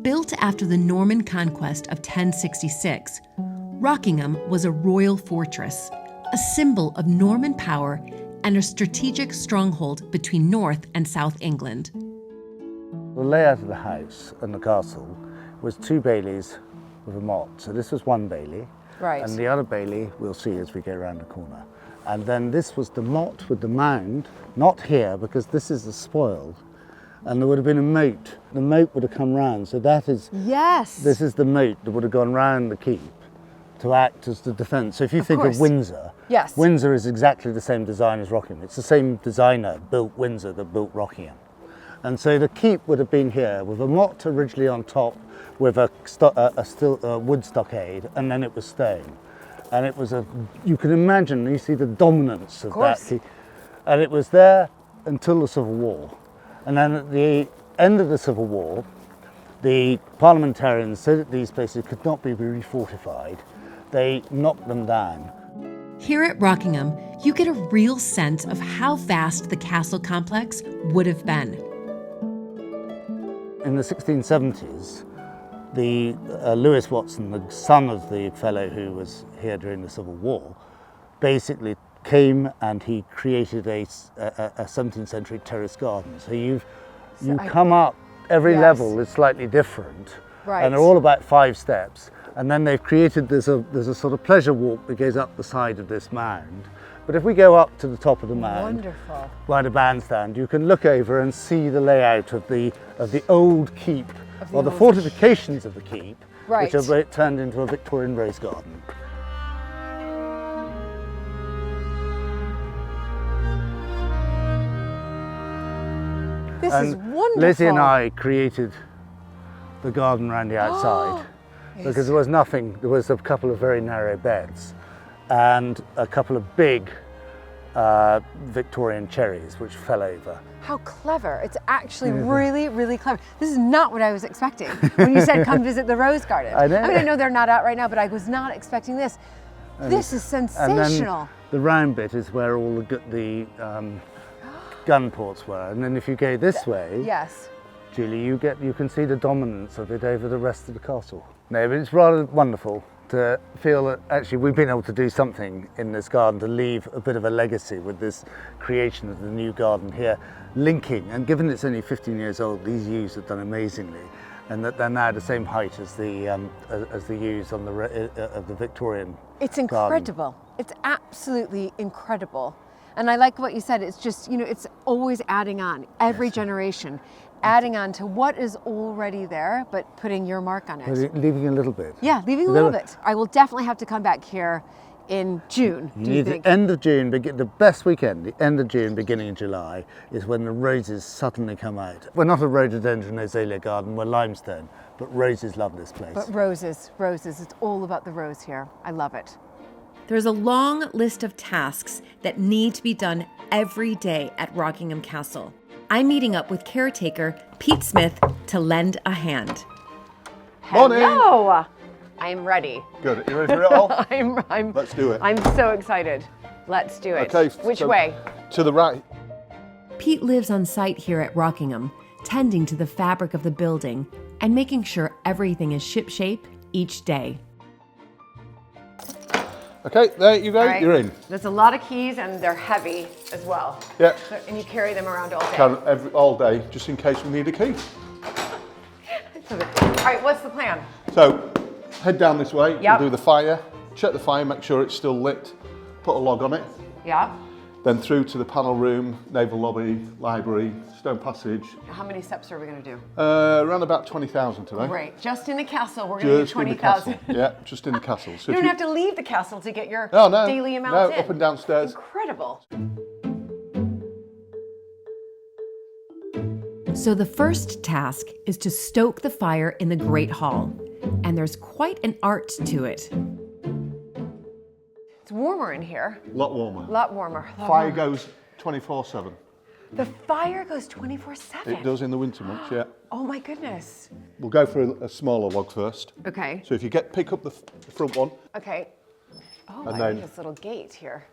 Built after the Norman conquest of 1066, Rockingham was a royal fortress, a symbol of Norman power and a strategic stronghold between North and South England. The layout of the house and the castle was 2 baileys with a motte. So this was 1 bailey. Right. And the other bailey we'll see as we go around the corner. And then this was the motte with the mound, not here because this is the spoil. And there would have been a moat. The moat would have come round. So that is, Yes. this is the moat that would have gone round the keep to act as the defence. So if you think course. of Windsor, Yes. Windsor is exactly the same design as Rockingham. It's the same designer built Windsor that built Rockingham. And so the keep would have been here with a motte originally on top with a wood stockade, and then it was stone. And it was you can imagine, you see the dominance of that course. keep. And it was there until the Civil War. And then at the end of the Civil War, the parliamentarians said that these places could not be refortified. They knocked them down. Here at Rockingham, you get a real sense of how vast the castle complex would have been. In the 1670s, Lewis Watson, the son of the fellow who was here during the Civil War, basically came and he created a 17th century terrace garden. So you come up, every Yes. level is slightly different, Right. and they're all about 5 steps. And then they've created there's a sort of pleasure walk that goes up the side of this mound. But if we go up to the top of the mound, Wonderful. by the bandstand, you can look over and see the layout of the old keep, or the old fortifications of the keep, Right. which are turned into a Victorian rose garden. This is And wonderful. Lizzie and I created the garden around the outside because there was nothing. There was a couple of very narrow beds and a couple of big Victorian cherries which fell over. How clever. It's actually really, really clever. This is not what I was expecting when you said come visit the rose garden. I know. I mean, I know they're not out right now, but I was not expecting this. This is And sensational. then the round bit is where all the gun ports were. And then if you go this way, Yes. Julie, you can see the dominance of it over the rest of the castle. No, but it's rather wonderful to feel that actually we've been able to do something in this garden to leave a bit of a legacy with this creation of the new garden here, linking, and given it's only 15 years old, these yews have done amazingly, and that they're now the same height as the yews on of the Victorian It's garden. incredible. It's absolutely incredible. And I like what you said. It's just, it's always adding on, every generation, adding on to what is already there, but putting your mark on it. But leaving a little bit. Yeah, leaving a little bit. I will definitely have to come back here in June, do you think? The end of June, the best weekend, the end of June, beginning of July, is when the roses suddenly come out. We're not a rhododendron azalea garden, we're limestone, but roses love this place. But roses, it's all about the rose here. I love it. There's a long list of tasks that need to be done every day at Rockingham Castle. I'm meeting up with caretaker Pete Smith to lend a hand. Morning. Hello! I'm ready. Good. You ready for it all? I'm Let's do it. I'm so excited. Let's do it. Okay. Which so way? To the right. Pete lives on site here at Rockingham, tending to the fabric of the building and making sure everything is shipshape each day. Okay, there you go. All right. You're in. There's a lot of keys and they're heavy as well. Yeah. So, and you carry them around all day. All day, just in case we need a key. All right, what's the plan? So, head down this way. Yep. We'll do the fire. Check the fire, make sure it's still lit. Put a log on it. Yeah. Then through to the panel room, naval lobby, library, stone passage. How many steps are we going to do? Around about 20,000 today. Great. Just in the castle, we're going to do Just in the castle. 20,000. Yeah, just in the castle. So You if don't have to leave the castle to get your No, no. daily amounts No, in. up and downstairs. Incredible. So the first task is to stoke the fire in the Great Hall, and there's quite an art to it. It's warmer in here. A lot warmer. A lot warmer. Fire goes 24/7. The fire goes 24/7. It does in the winter months, yeah. Oh my goodness. We'll go for a smaller log first. Okay. So if you pick up the front one, Okay. Oh, And I then- like this little gate here.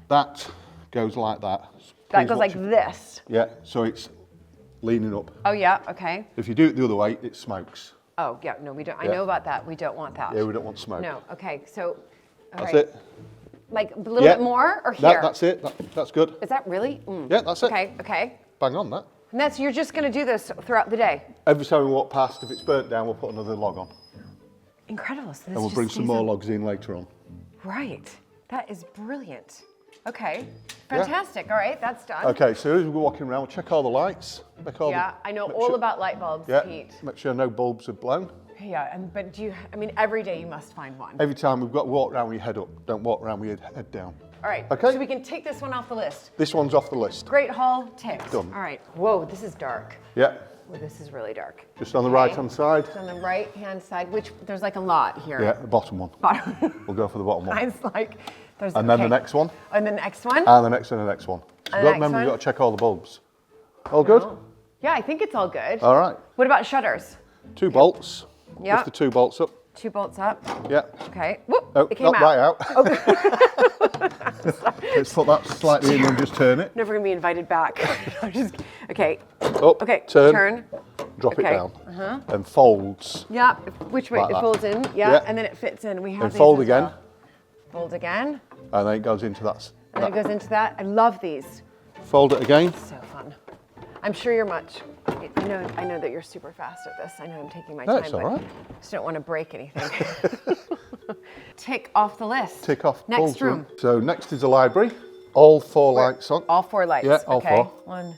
that goes like that. That Please goes like watch it. this. Yeah, so it's leaning up. Oh yeah. Okay. If you do it the other way, it smokes. Oh yeah. No, we don't. I Yeah. know about that. We don't want that. Yeah, we don't want smoke. No. Okay. So. all That's right. it. Like a little Yeah. bit more or here? That's it. That's good. Is that really? Yeah, that's it. Okay. Okay. Bang on that. And that's you're just going to do this throughout the day. Every time we walk past, if it's burnt down, we'll put another log on. Incredible. So this And we'll just bring some stays more on. logs in later on. Right. That is brilliant. Okay. Fantastic. All right. That's done. Okay, so as we're walking around, we'll check all the lights. Yeah. I know make all sure- about light bulbs, Yeah, Pete. make sure no bulbs are blown. Yeah. But do you? I mean, every day you must find one. Every time we've got to walk around with your head up. Don't walk around with your head down. All right. Okay. So we can take this one off the list. This one's off the list. Great Hall ticked. Done. All right. Whoa, this is dark. Yeah, Well, this is really dark. just on the Okay. right-hand side. On the right-hand side, which there's like a lot here. Yeah, the bottom one. Bottom. We'll go for the bottom one. Mine's like there's. And then the okay. next one, And the next one. and the next one, and the next one. So And you've the got, next remember, you've one? got to check all the bulbs. All good? Yeah, I think it's all good. All right. What about shutters? 2 bolts. Yeah. Lift the 2 bolts up. 2 bolts up. Yeah. Okay. Whoop. Oh, it came not out. right out. Let's put that slightly in and just turn it. Never gonna be invited back. I'm just, okay. Up, Okay. turn, drop it Okay. down, and folds. Yeah. Which way? Like It that. folds in. Yeah. Yeah. And then it fits in. We have And these fold as again. well. Fold again. And then it goes into that. And then it goes into that. I love these. Fold it again. So fun. I'm sure you're much. I know that you're super fast at this. I know I'm taking my No, time, it's but all right. I just don't want to break anything. Tick off the list. Tick off. Next bulbs room. So next is the library. All 4 lights on. All 4 lights. Yeah, all okay. 4. 1,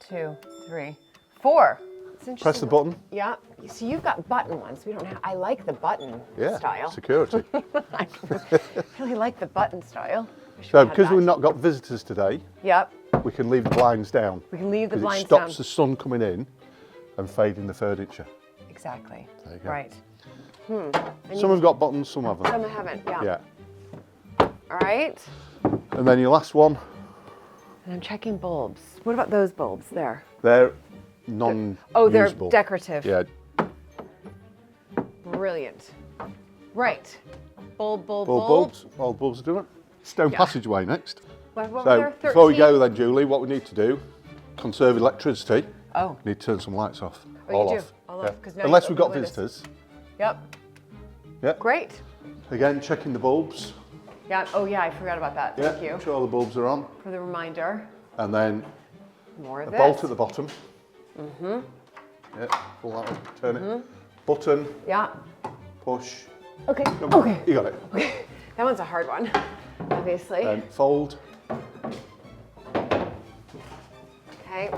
2, 3, 4. It's interesting. Press the button. Yeah. So you've got button ones. We don't have. I like the button Yeah. style. Security. I really like the button style. Wish we So had because that. we've not got visitors today, Yep. we can leave the blinds down. We can leave the 'cause blinds it stops down. the sun coming in and fading the furniture. Exactly. There you go. Right. Some have got buttons, some haven't. Some haven't. Yeah. Yeah. All right. And then your last one, And I'm checking bulbs. What about those bulbs there? they're non-usable. Oh, they're decorative. Yeah. Brilliant. Right. Bulb. All bulbs. All bulbs are doing. Stone passageway next. What were So there? before we 13? go then, Julie, what we need to do, conserve electricity. Oh. We need to turn some lights off. Oh, all you off. do? All off, 'cause now Unless you've we've got opened the windows. visitors. Yep. Yeah. Great. Again, checking the bulbs. Yeah. Oh, yeah. I forgot about that. Yeah. Thank you Make sure all the bulbs are on. for the reminder. And then More of a this. bolt at the bottom. Mm-hmm. Yeah. Pull that up. Turn it. Button. Yeah. Push. Okay. No, Okay. You got it. That one's a hard one, obviously. Then fold. Okay.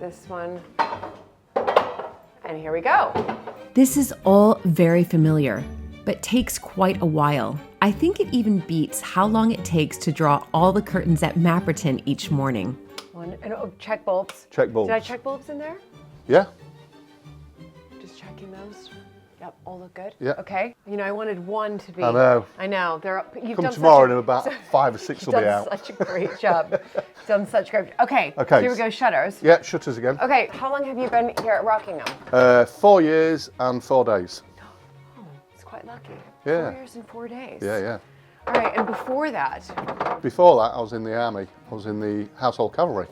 This one. And here we go. This is all very familiar. but takes quite a while. I think it even beats how long it takes to draw all the curtains at Mapperton each morning. Check bulbs. Check bulbs. Did I check bulbs in there? Yeah. Just checking those. Yep, all look good. Yeah. Okay. You know, I wanted one to be. I know. I know. They're up. You've Come done tomorrow such and about 5 or 6 will You've be done out. such a great job. Done such great. Okay. Okay. Here we go. Shutters. Yeah, shutters again. Okay. How long have you been here at Rockingham? 4 years and 4 days. Oh, it's quite lucky. Yeah. 4 years and 4 days. Yeah, yeah. All right. And before that? Before that, I was in the army. I was in the Household Cavalry,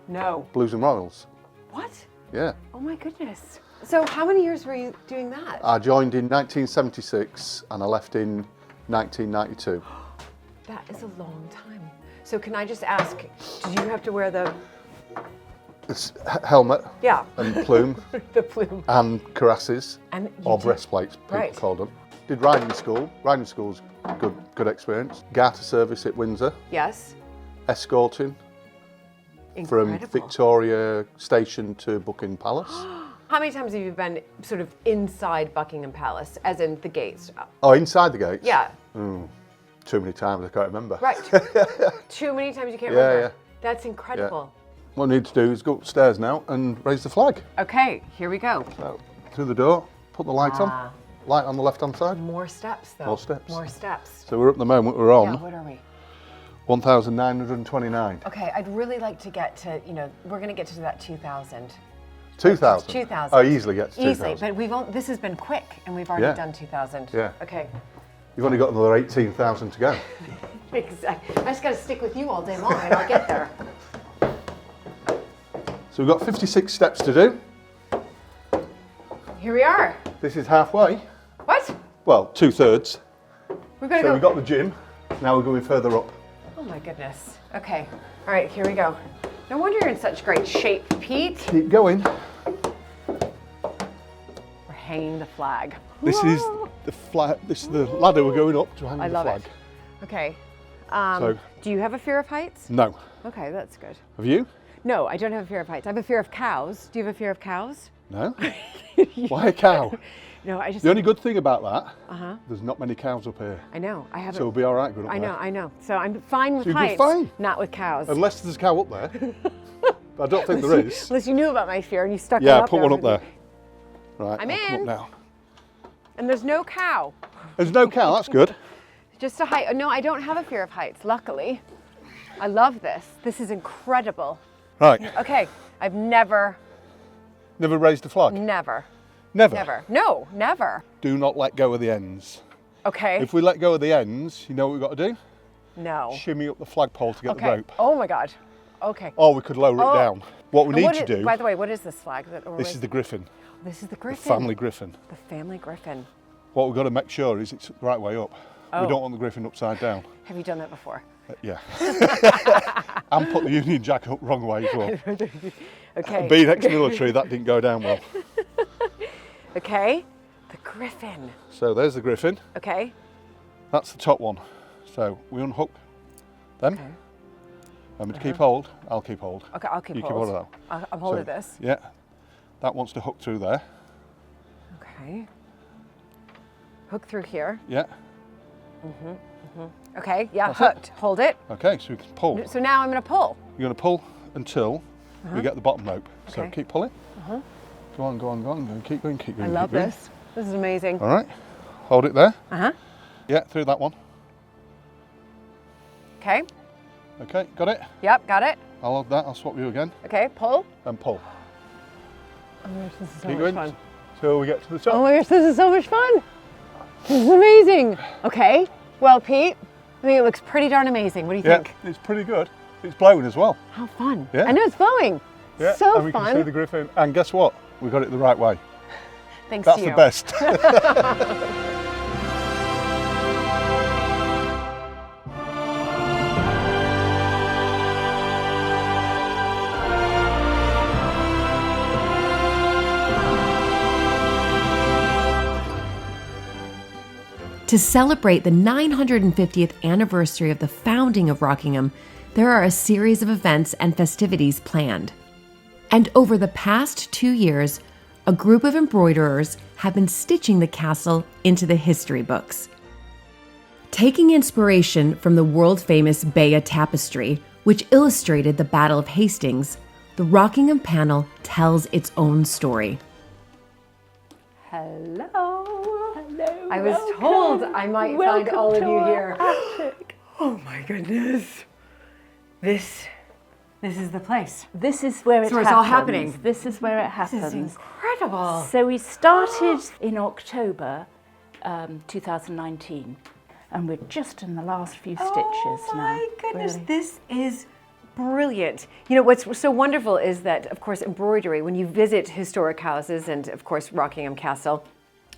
No. Blues and Royals. What? Yeah. Oh my goodness. So how many years were you doing that? I joined in 1976 and I left in 1992. That is a long time. So can I just ask, did you have to wear the It's helmet yeah and plume the plume? and cuirasses And you or did- breastplates, people Right. call them. Did riding school. Riding school's good experience. Garter service at Windsor. Yes. Escorting from Incredible. Victoria Station to Buckingham Palace. How many times have you been sort of inside Buckingham Palace, as in the gates? Oh, inside the gates? Yeah. Too many times I can't remember. Right. Too many times you can't Yeah, remember. yeah. That's incredible. What I need to do is go upstairs now and raise the flag. Okay, here we go. So, through the door, put the light Ah. on. Light on the left-hand side. More steps, though. More steps. More steps. So we're at the moment, we're Yeah, on what are we? 1,929. Okay, I'd really like to get to, we're going to get to that 2,000. 2,000? 2,000. Oh, easily get to 2,000. Easily, but this has been quick, and we've already Yeah. done 2,000. Yeah. Okay. You've only got another 18,000 to go. Exactly. I just got to stick with you all day long, and I'll get there. So we've got 56 steps to do. Here we are. This is halfway. What? Well, 2/3. We're going to So go. we've got the gym. Now we're going further up. Oh my goodness. Okay. All right, here we go. No wonder you're in such great shape, Pete. Keep going. We're hanging the flag. This is the flag. This is the ladder we're going up to hang I the love flag. it. Okay. So- Do you have a fear of heights? No. Okay, that's good. Have you? No, I don't have a fear of heights. I have a fear of cows. Do you have a fear of cows? No. Why a cow? No, I just. The only good thing about that, there's not many cows up here. I know. I haven't. So we'll be all right going up I there. know. I know. So I'm fine with So you'll be heights. fine? Not with cows. Unless there's a cow up there. But I don't think there is. Unless you knew about my fear and you stuck Yeah, one up put there. one up there. Right, I'm I'll come in. up now. And there's no cow. There's no cow, that's good. Just a height. No, I don't have a fear of heights, luckily. I love this. This is incredible. Right, Okay, I've never. never raised a flag? Never. Never. No, never. Do not let go of the ends. Okay. If we let go of the ends, you know what we've got to do? No. Shimmy up the flagpole to get the Okay. rope. Oh my God. Okay. Or we could lower Oh. it down. What we And need what to is- do, By the way, what is this flag? this is the griffin, This is the griffin. the family griffin. The family griffin. What we've got to make sure is it's the right way up. Oh. We don't want the griffin upside down. Have you done that before? Yeah. And put the Union Jack up wrong way as well. Okay. Being ex-military, that didn't go down well. Okay. The griffin. So there's the griffin. Okay. That's the top one. So we unhook them. Okay. I'm going to keep hold. I'll keep hold. Okay, I'll keep You keep hold. hold of that. I'm holding So, this. Yeah. That wants to hook through there. Okay. Hook through here. Yeah. Okay. Yeah. That's it. Hooked. Hold it. Okay, so we can pull. So now I'm going to pull. You're going to pull until we get the bottom rope. So Okay. keep pulling. Go on, go on, go on. Keep going, keep I going. love keep going. this. This is amazing. All right. Hold it there. Uh huh. Yeah, through that one. Okay. Okay, got it? Yep. Got it. I'll hold that. I'll swap you again Okay. Pull. and pull. Oh my gosh, this is so Keep much going fun. till we get to the top. Oh my gosh, this is so much fun. This is amazing. Okay. Well, Pete, I think it looks pretty darn amazing. What do you Yeah, think? it's pretty good. It's blowing as well. How fun. Yeah. I know it's flowing. Yeah, So and we can see fun. the griffin. And guess what? We got it the right way. Thanks That's to you. the best. To celebrate the 950th anniversary of the founding of Rockingham, there are a series of events and festivities planned. And over the past 2 years, a group of embroiderers have been stitching the castle into the history books. Taking inspiration from the world-famous Bayeux Tapestry, which illustrated the Battle of Hastings, the Rockingham panel tells its own story. Hello. Hello. I was told I might find all of you here. Oh my goodness. This is the place. This is where it where happens. it's all happening. This is where it happens. This is incredible. So we started in October 2019, and we're just in the last few stitches Oh now. my goodness, really. this is brilliant. You know, what's so wonderful is that, of course, embroidery, when you visit historic houses and, of course, Rockingham Castle,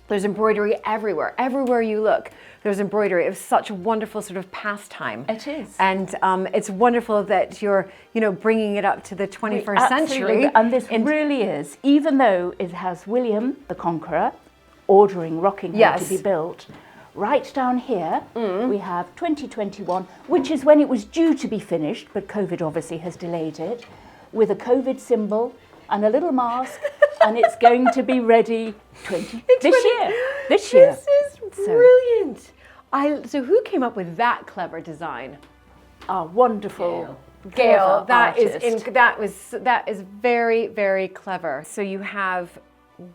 there's embroidery everywhere. Everywhere you look, there's embroidery. It was such a wonderful sort of pastime. It is. And it's wonderful that you're, bringing it up to the 21st Absolutely. century. And this really is, even though it has William the Conqueror ordering Rockingham Yes. to be built, right down here we have 2021, which is when it was due to be finished, but COVID obviously has delayed it, with a COVID symbol and a little mask, and it's going to be ready this year. This is brilliant. So who came up with that clever design? Our wonderful Gail, clever artist. that is very, very clever. So you have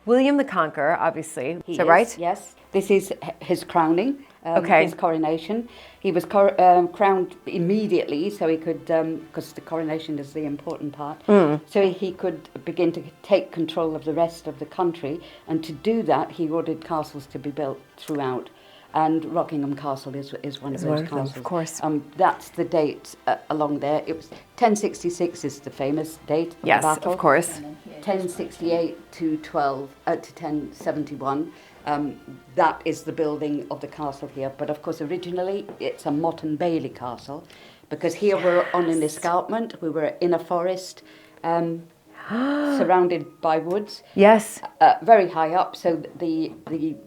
William the Conqueror, obviously. He Is that is, right? Yes. This is his crowning, Okay. his coronation. He was crowned immediately, so he could, because the coronation is the important part, so he could begin to take control of the rest of the country. And to do that, he ordered castles to be built throughout. And Rockingham Castle is one of those one of them, castles. of course. That's the date along there. It was 1066 is the famous date of Yes, the battle. of course. 1068 to 1071. That is the building of the castle here. But of course, originally it's a Motte and Bailey castle, because here we're on an escarpment. We were in a forest, surrounded by woods. Yes. Very high up, so the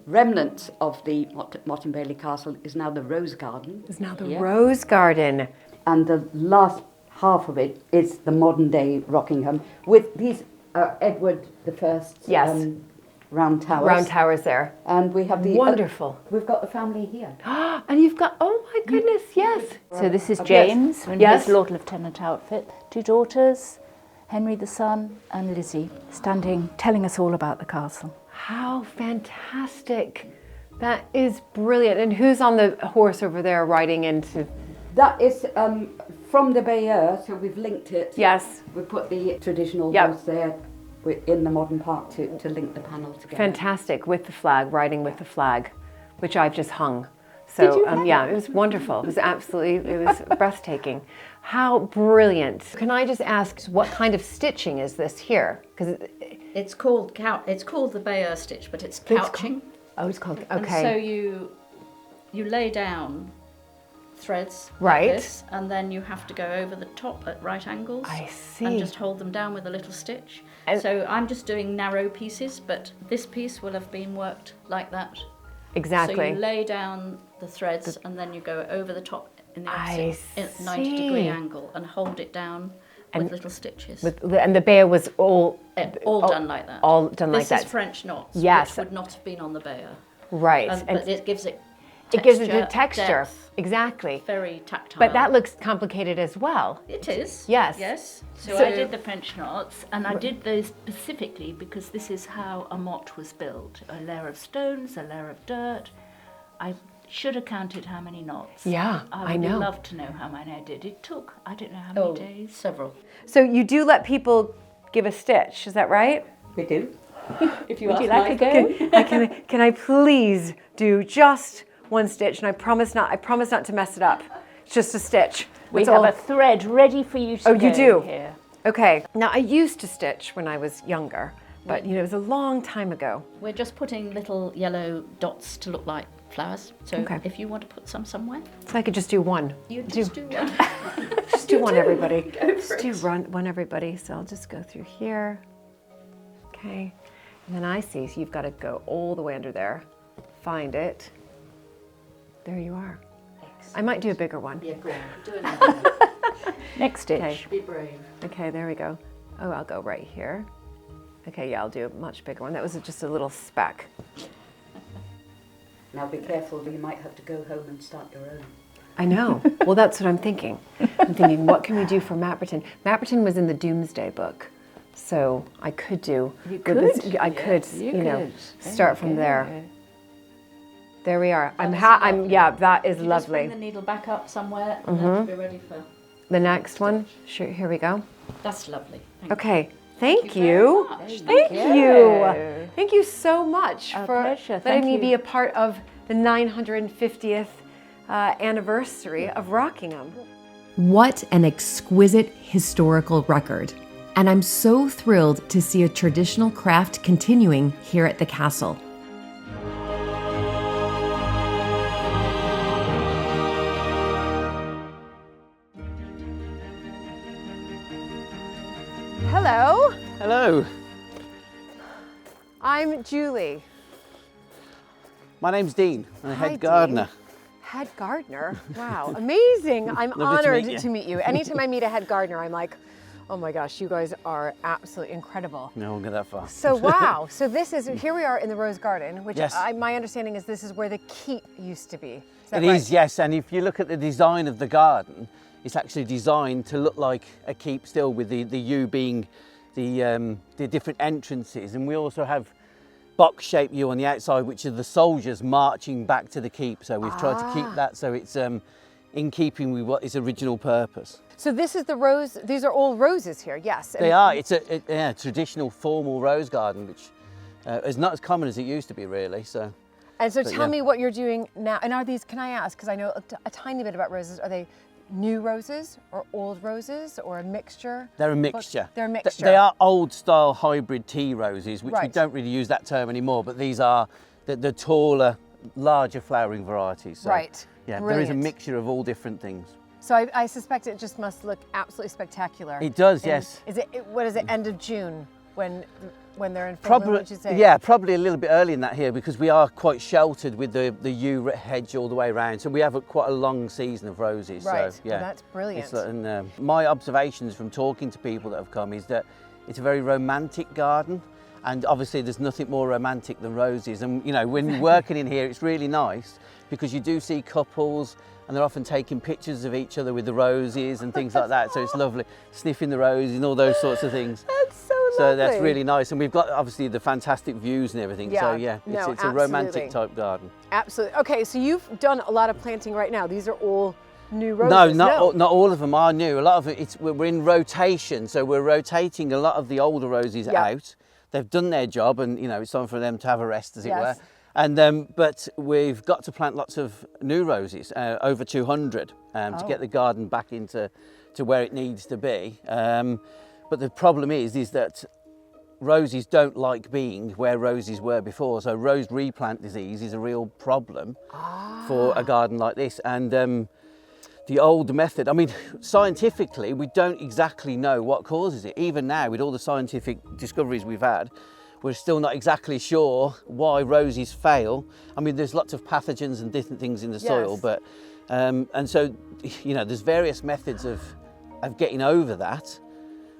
remnants of the Motte and Bailey Castle is now the Rose Garden. It's now the here. Rose Garden. And the last half of it is the modern day Rockingham, with these Edward I's Yes. round towers. Round towers there. And we have the Wonderful. we've got the family here. And you've got, oh my goodness, yes. So this is Yes. James in Yes. his Lord Lieutenant outfit. 2 daughters, Henry the son and Lizzie, standing telling us all about the castle. How fantastic. That is brilliant. And who's on the horse over there riding into? That is from the Bayeux, so we've linked it. Yes. We put the traditional Yep. horse there in the modern park to link the panel together. Fantastic, with the flag, riding with the flag, which I've just hung. So yeah, it was wonderful. It was breathtaking. How brilliant. Can I just ask, what kind of stitching is this here? Because It's called the Bayeux stitch, but it's couching. it's called, And so okay. you lay down threads Right. like this, and then you have to go over the top at right angles. I see. And just hold them down with a little stitch. And- So I'm just doing narrow pieces, but this piece will have been worked like that. So Exactly. you lay down the threads and then you go over the top in the I opposite 90-degree see. angle and hold it down with little stitches. And the Bayeux was all Done like that. all done like This that. is French knots, Yes. which would not have been on the Bayeux. Right. But it gives it it gives it the texture. depth, Exactly. very tactile. But that looks complicated as well. It is. Yes. Yes. So I did the French knots, and I did those specifically because this is how a motte was built. A layer of stones, a layer of dirt. I should have counted how many knots. Yeah, I would know. love to know how many I did. It took, I don't know how many days. Several. So you do let people give a stitch, is that right? We do. If you Would ask you like a Mike. go? Can I please do just one stitch? And I promise not to mess it up. It's just a stitch. We It's have all- a thread ready for you to Oh, you go do? here. Okay. Now I used to stitch when I was younger, but it was a long time ago. We're just putting little yellow dots to look like flowers. So Okay. if you want to put some somewhere, So I could just do one. you just do one. Just do one, everybody. Just do one, everybody. So I'll just go through here. Okay. And then I see, so you've got to go all the way under there. Find it. There you are. I might do a bigger one. Yeah, go on. Do another one. Next stitch. Okay. Be brave. Okay, there we go. Oh, I'll go right here. Okay, yeah, I'll do a much bigger one. That was just a little speck. Now be careful, you might have to go home and start your own. I know. Well, that's what I'm thinking. I'm thinking, what can we do for Mapperton? Mapperton was in the Doomsday Book, so I could do. You could? I could, you know, could. start from there. There we are. Yeah, that is You just lovely. bring the needle back up somewhere and then be ready for. The next one. Sure, here we go. That's lovely. Thank Okay. Thank you very you. much. Thank you. Thank you so much Our for pleasure. letting Thank me you. be a part of the 950th anniversary of Rockingham. What an exquisite historical record. And I'm so thrilled to see a traditional craft continuing here at the castle. Hello, Hello, I'm Julie. my name's Dean. I'm the Hi, head gardener. Dean. Head gardener? Wow, amazing. I'm Lovely honored to meet you. Anytime I meet a head gardener, I'm like, oh my gosh, you guys are absolutely incredible. No, I won't go that far. So wow, so this is, here we are in the Rose Garden, which Yes. my understanding is this is where the keep used to be. Is that It right? is, yes. And if you look at the design of the garden, it's actually designed to look like a keep still, with the yew being the different entrances. And we also have box-shaped yew on the outside, which are the soldiers marching back to the keep. So we've tried to keep that so it's in keeping with what its original purpose. So this is the rose, these are all roses here, yes. They are. It's a traditional formal rose garden, which is not as common as it used to be, really. So. And so But tell yeah. me what you're doing now. And are these, can I ask, because I know a tiny bit about roses, are they new roses or old roses or a mixture? They're a mixture. They're a mixture. They are old style hybrid tea roses, which we Right. don't really use that term anymore, but these are the taller, larger flowering varieties. So, Right. Yeah, there is a Brilliant. mixture of all different things. So I suspect it just must look absolutely spectacular. It does, And yes. Is it, what is it, end of June when they're in full bloom, Probably, would you say? yeah, probably a little bit early in that here, because we are quite sheltered with the yew hedge all the way around. So we have quite a long season of roses. Right. So, yeah. Well, that's brilliant. It's like- and my observations from talking to people that have come is that it's a very romantic garden, and obviously there's nothing more romantic than roses. And you know, when you're working in here, it's really nice because you do see couples and they're often taking pictures of each other with the roses and things like that. So it's lovely, sniffing the roses and all those sorts of things. That's so lovely. So that's really nice, and we've got obviously the fantastic views and everything. So Yeah. yeah, No, it's a romantic absolutely. type garden. Absolutely. Okay, so you've done a lot of planting right now. These are all new roses. No, not all of them are new. A lot of it, we're in rotation, so we're rotating a lot of the older roses Yeah. out. They've done their job, and you know it's time for them to have a rest, as it Yes. were. And but we've got to plant lots of new roses, over 200, to get the garden back into where it needs to be. But the problem is that roses don't like being where roses were before. So rose replant disease is a real problem for a garden like this. And the old method, I mean, scientifically, we don't exactly know what causes it. Even now, with all the scientific discoveries we've had, we're still not exactly sure why roses fail. I mean, there's lots of pathogens and different things in the soil, Yes. but, and so, you know, there's various methods of getting over that.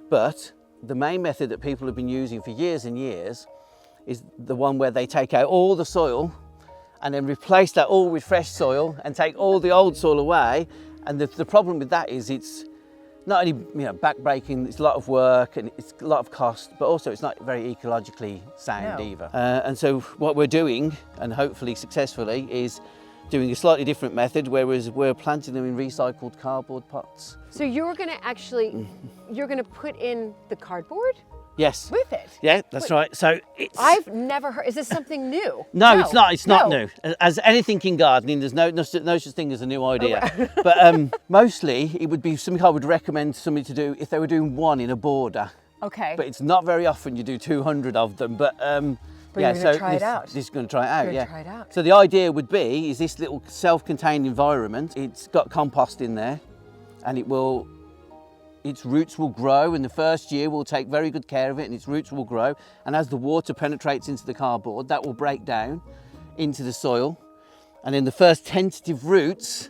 But the main method that people have been using for years and years is the one where they take out all the soil and then replace that all with fresh soil and take all the old soil away. And the problem with that is it's not only back-breaking, it's a lot of work and it's a lot of cost, but also it's not very ecologically sound No. either. And so what we're doing, and hopefully successfully, is doing a slightly different method, whereas we're planting them in recycled cardboard pots. So you're going to actually, you're going to put in the cardboard Yes. with it? Yeah, that's right. So it's... I've never heard, is this something new? No, it's not. It's not No. new. As anything in gardening, there's no such thing as a new idea. But mostly, it would be something I would recommend somebody to do if they were doing one in a border. Okay. But it's not very often you do 200 of them. But yeah, you're gonna so try it this, out. this is going to try it out. You're Yeah. gonna try it out. So the idea would be is this little self-contained environment. It's got compost in there, and its roots will grow. In the first year, we'll take very good care of it, and its roots will grow. And as the water penetrates into the cardboard, that will break down into the soil. And then the first tentative roots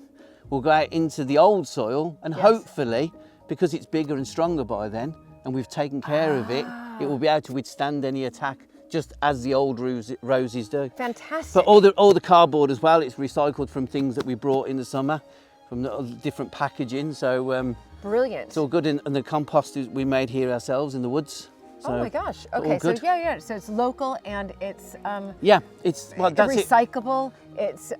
will go out into the old soil, and hopefully, because it's bigger and stronger by then, and we've taken care of it, It will be able to withstand any attack, just as the old roses do. Fantastic. But all the cardboard as well, it's recycled from things that we brought in the summer, from the different packaging. So Brilliant. it's all good, and the compost we made here ourselves in the woods. So oh my gosh. all Okay, so good. yeah. So it's local and it's Yeah, it's that's it. recyclable. It's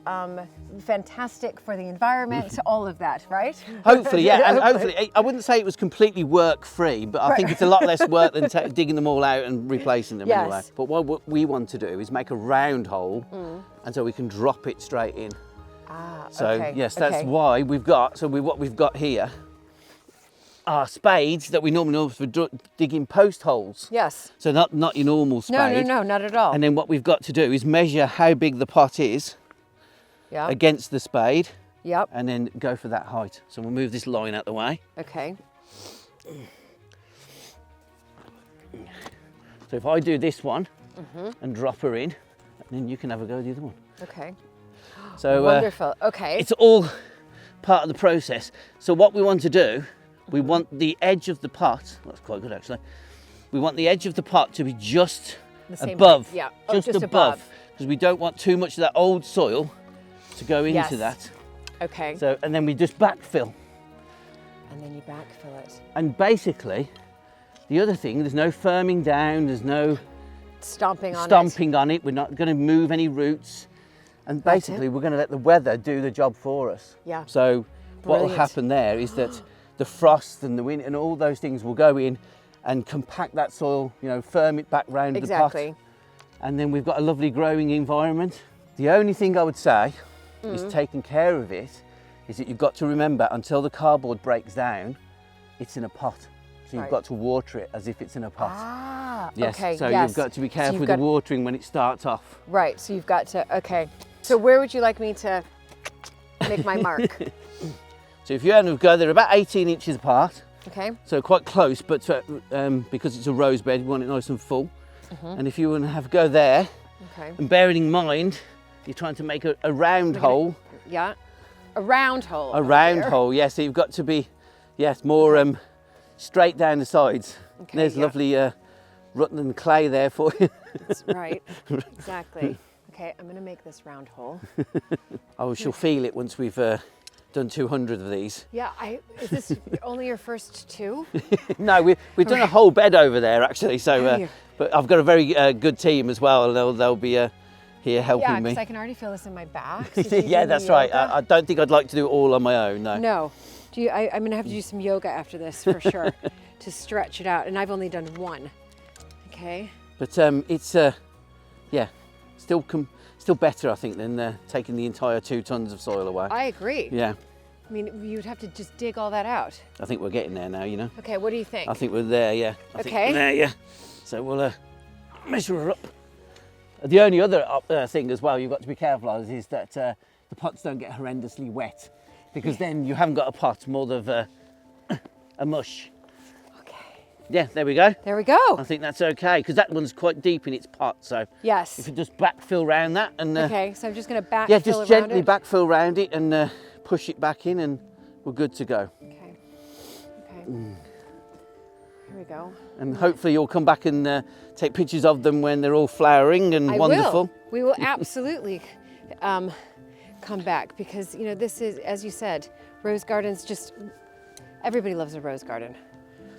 fantastic for the environment. All of that, right? Hopefully, yeah, and hopefully, I wouldn't say it was completely work-free, but I think it's a lot less work than digging them all out and replacing them anyway. Yes. But what we want to do is make a round hole, and so we can drop it straight in. Ah, So okay. yes, that's okay. why we've got. So what we've got here are spades that we normally use for digging post holes. Yes. So not your normal spade. No, not at all. And then what we've got to do is measure how big the pot is yeah. against the spade, Yep. and then go for that height. So we'll move this line out the way. Okay. So if I do this one and drop her in, then you can have a go at the other one. Okay. So Wonderful. Okay. it's all part of the process. So what we want to do, we want the edge of the pot, that's quite good actually, we want the edge of the pot to be just The same above, height, yeah. Oh, just just above, above. because we don't want too much of that old soil to go into Yes. that. Okay. So, and then we just backfill. And then you backfill it. And basically, the other thing, there's no firming down, there's no Stomping on it. stomping on it, we're not going to move any roots. And That's basically, it. we're going to let the weather do the job for us. Yeah. So what will Brilliant. happen there is that the frost and the wind and all those things will go in and compact that soil, you know, firm it back round Exactly. the pot. And then we've got a lovely growing environment. The only thing I would say is taking care of it is that you've got to remember, until the cardboard breaks down, it's in a pot. So you've Right. got to water it as if it's in a pot. Ah. Yes, Okay. so yes. you've got to be So careful you've with got- the watering when it starts off. Right. So you've got to. Okay. So where would you like me to make my mark? So if you only go, they're about 18 inches apart, Okay. so quite close, but because it's a rose bed, we want it nice and full. And if you want to have a go there, Okay. and bearing in mind, you're trying to make a round hole, Yeah. A round hole. a over round here. hole, yeah, so you've got to be, yes, more straight down the sides. Okay, There's yeah. lovely Rutland clay there for you. That's right. Exactly. Okay. I'm going to make this round hole. Oh, she'll feel it once we've done 200 of these. Yeah. Is this only your first two? No, we've done a whole bed over there actually. So, Have you? but I've got a very good team as well. They'll be here helping Yeah, me. because I can already feel this in my back. So do you Yeah, do that's right. yoga? I don't think I'd like to do it all on my own. No. No. Do you? I'm going to have to do some yoga after this for sure to stretch it out. And I've only done one. Okay. But it's yeah, still better I think than taking the entire 2 tons of soil away. I agree. Yeah, I mean, you'd have to just dig all that out. I think we're getting there now. You know. Okay. What do you think? I think we're there. Yeah. I think Okay. we're there. Yeah. So we'll measure her up. The only other thing as well you've got to be careful of is that the pots don't get horrendously wet, because then you haven't got a pot, more of a mush. Okay. Yeah, there we go. There we go. I think that's okay, because that one's quite deep in its pot. So if Yes. you just backfill round that and Okay. So I'm just going to backfill yeah, just around gently it. backfill round it and push it back in, and we're good to go. Okay. Okay. Here we go. And hopefully you'll come back and take pictures of them when they're all flowering and I wonderful. will. We will absolutely come back, because you know this is, as you said, rose gardens. Just everybody loves a rose garden.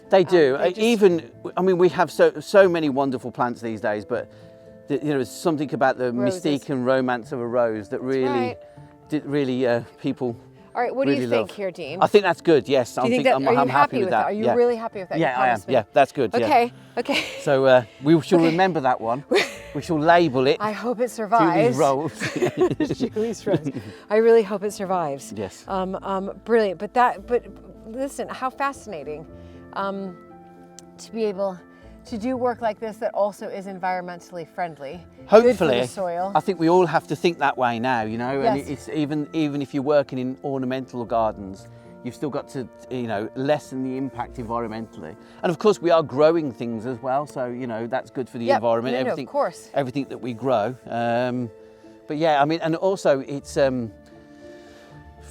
They do. they just- Even, I mean, we have so many wonderful plants these days, but you know, there's something about the Roses. mystique and romance of a rose that really, right. people. All right. What do really you think love. here, Dean? I think that's good. Yes, do you think that? I'm Are you happy happy with that. Are you yeah. really happy with that? You Yeah, I am. promise me? Yeah, that's good. Yeah. Okay. Okay. So we shall remember that one. We shall label it. I hope it Julie's survives. Rose. Julie's rose. I really hope it survives. Yes. Brilliant. But listen, how fascinating to be able to do work like this that also is environmentally friendly. Good for Hopefully, the soil. I think we all have to think that way now, you know, and Yes. it's even if you're working in ornamental gardens, you've still got to, you know, lessen the impact environmentally. And of course we are growing things as well, so, you know, that's good for the Yep. environment, No, everything, of course. everything that we grow. But yeah, I mean, and also it's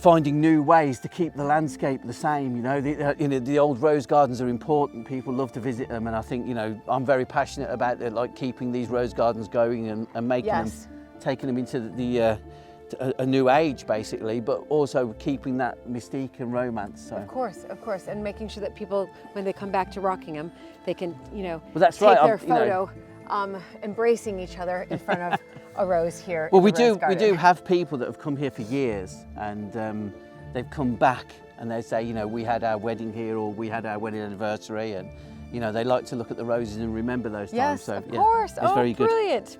finding new ways to keep the landscape the same. You know, the old rose gardens are important. People love to visit them, and I think, you know, I'm very passionate about like keeping these rose gardens going and making them, taking them into a new age basically, but also keeping that mystique and romance. So. Of course, and making sure that people, when they come back to Rockingham, they can, you know, that's take right, their photo, embracing each other in front of a rose here. Well, we do have people that have come here for years, and they've come back and they say, you know, we had our wedding here, or we had our wedding anniversary, and you know, they like to look at the roses and remember those times. Yes, so, of course. It's very good.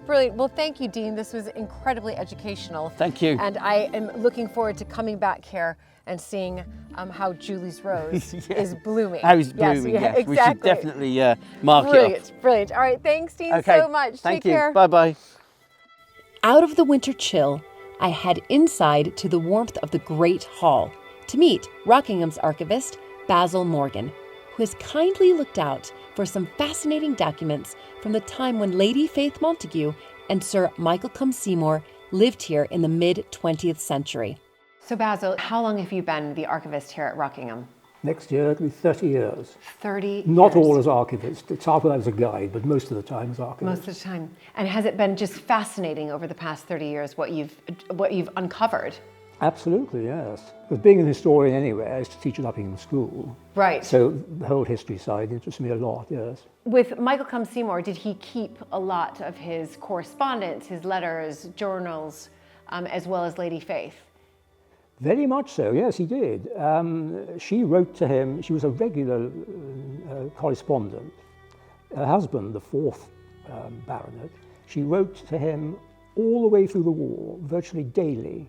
Brilliant. Well, thank you, Dean. This was incredibly educational. Thank you. And I am looking forward to coming back here and seeing how Julie's rose is blooming. How it's blooming, yes. Exactly. We should definitely mark it off. Brilliant. All right, thanks, Dean, okay. so much. Thank Take you. care. Bye-bye. Out of the winter chill, I head inside to the warmth of the Great Hall to meet Rockingham's archivist, Basil Morgan, who has kindly looked out for some fascinating documents from the time when Lady Faith Montague and Sir Michael Cumseymour lived here in the mid-20th century. So Basil, how long have you been the archivist here at Rockingham? Next year it'll be 30 years. 30 Not years. all as archivist. It started as a guide, but most of the time as archivist. Most of the time. And has it been just fascinating over the past 30 years what you've uncovered? Absolutely, yes. Because being an historian anyway, I used to teach at Uppingham School. Right. So the whole history side interests me a lot, yes. With Michael Cumseymour, did he keep a lot of his correspondence, his letters, journals, as well as Lady Faith? Very much so, yes, he did. She wrote to him, she was a regular correspondent. Her husband, the fourth baronet, she wrote to him all the way through the war, virtually daily,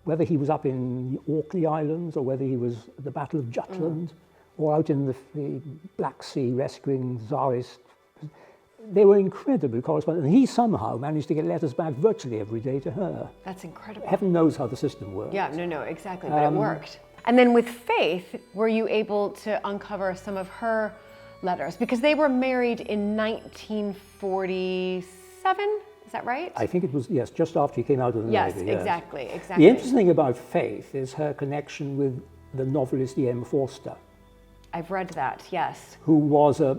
whether he was up in the Orkney Islands or whether he was at the Battle of Jutland or out in the Black Sea rescuing Tsarist. They were incredibly correspondent, and he somehow managed to get letters back virtually every day to her. That's incredible. Heaven knows how the system works. Yeah, no, exactly, but it worked. And then with Faith, were you able to uncover some of her letters? Because they were married in 1947, is that right? I think it was, yes, just after he came out of the Navy. Yes, exactly. The interesting thing about Faith is her connection with the novelist E.M. Forster. I've read that, yes. Who was a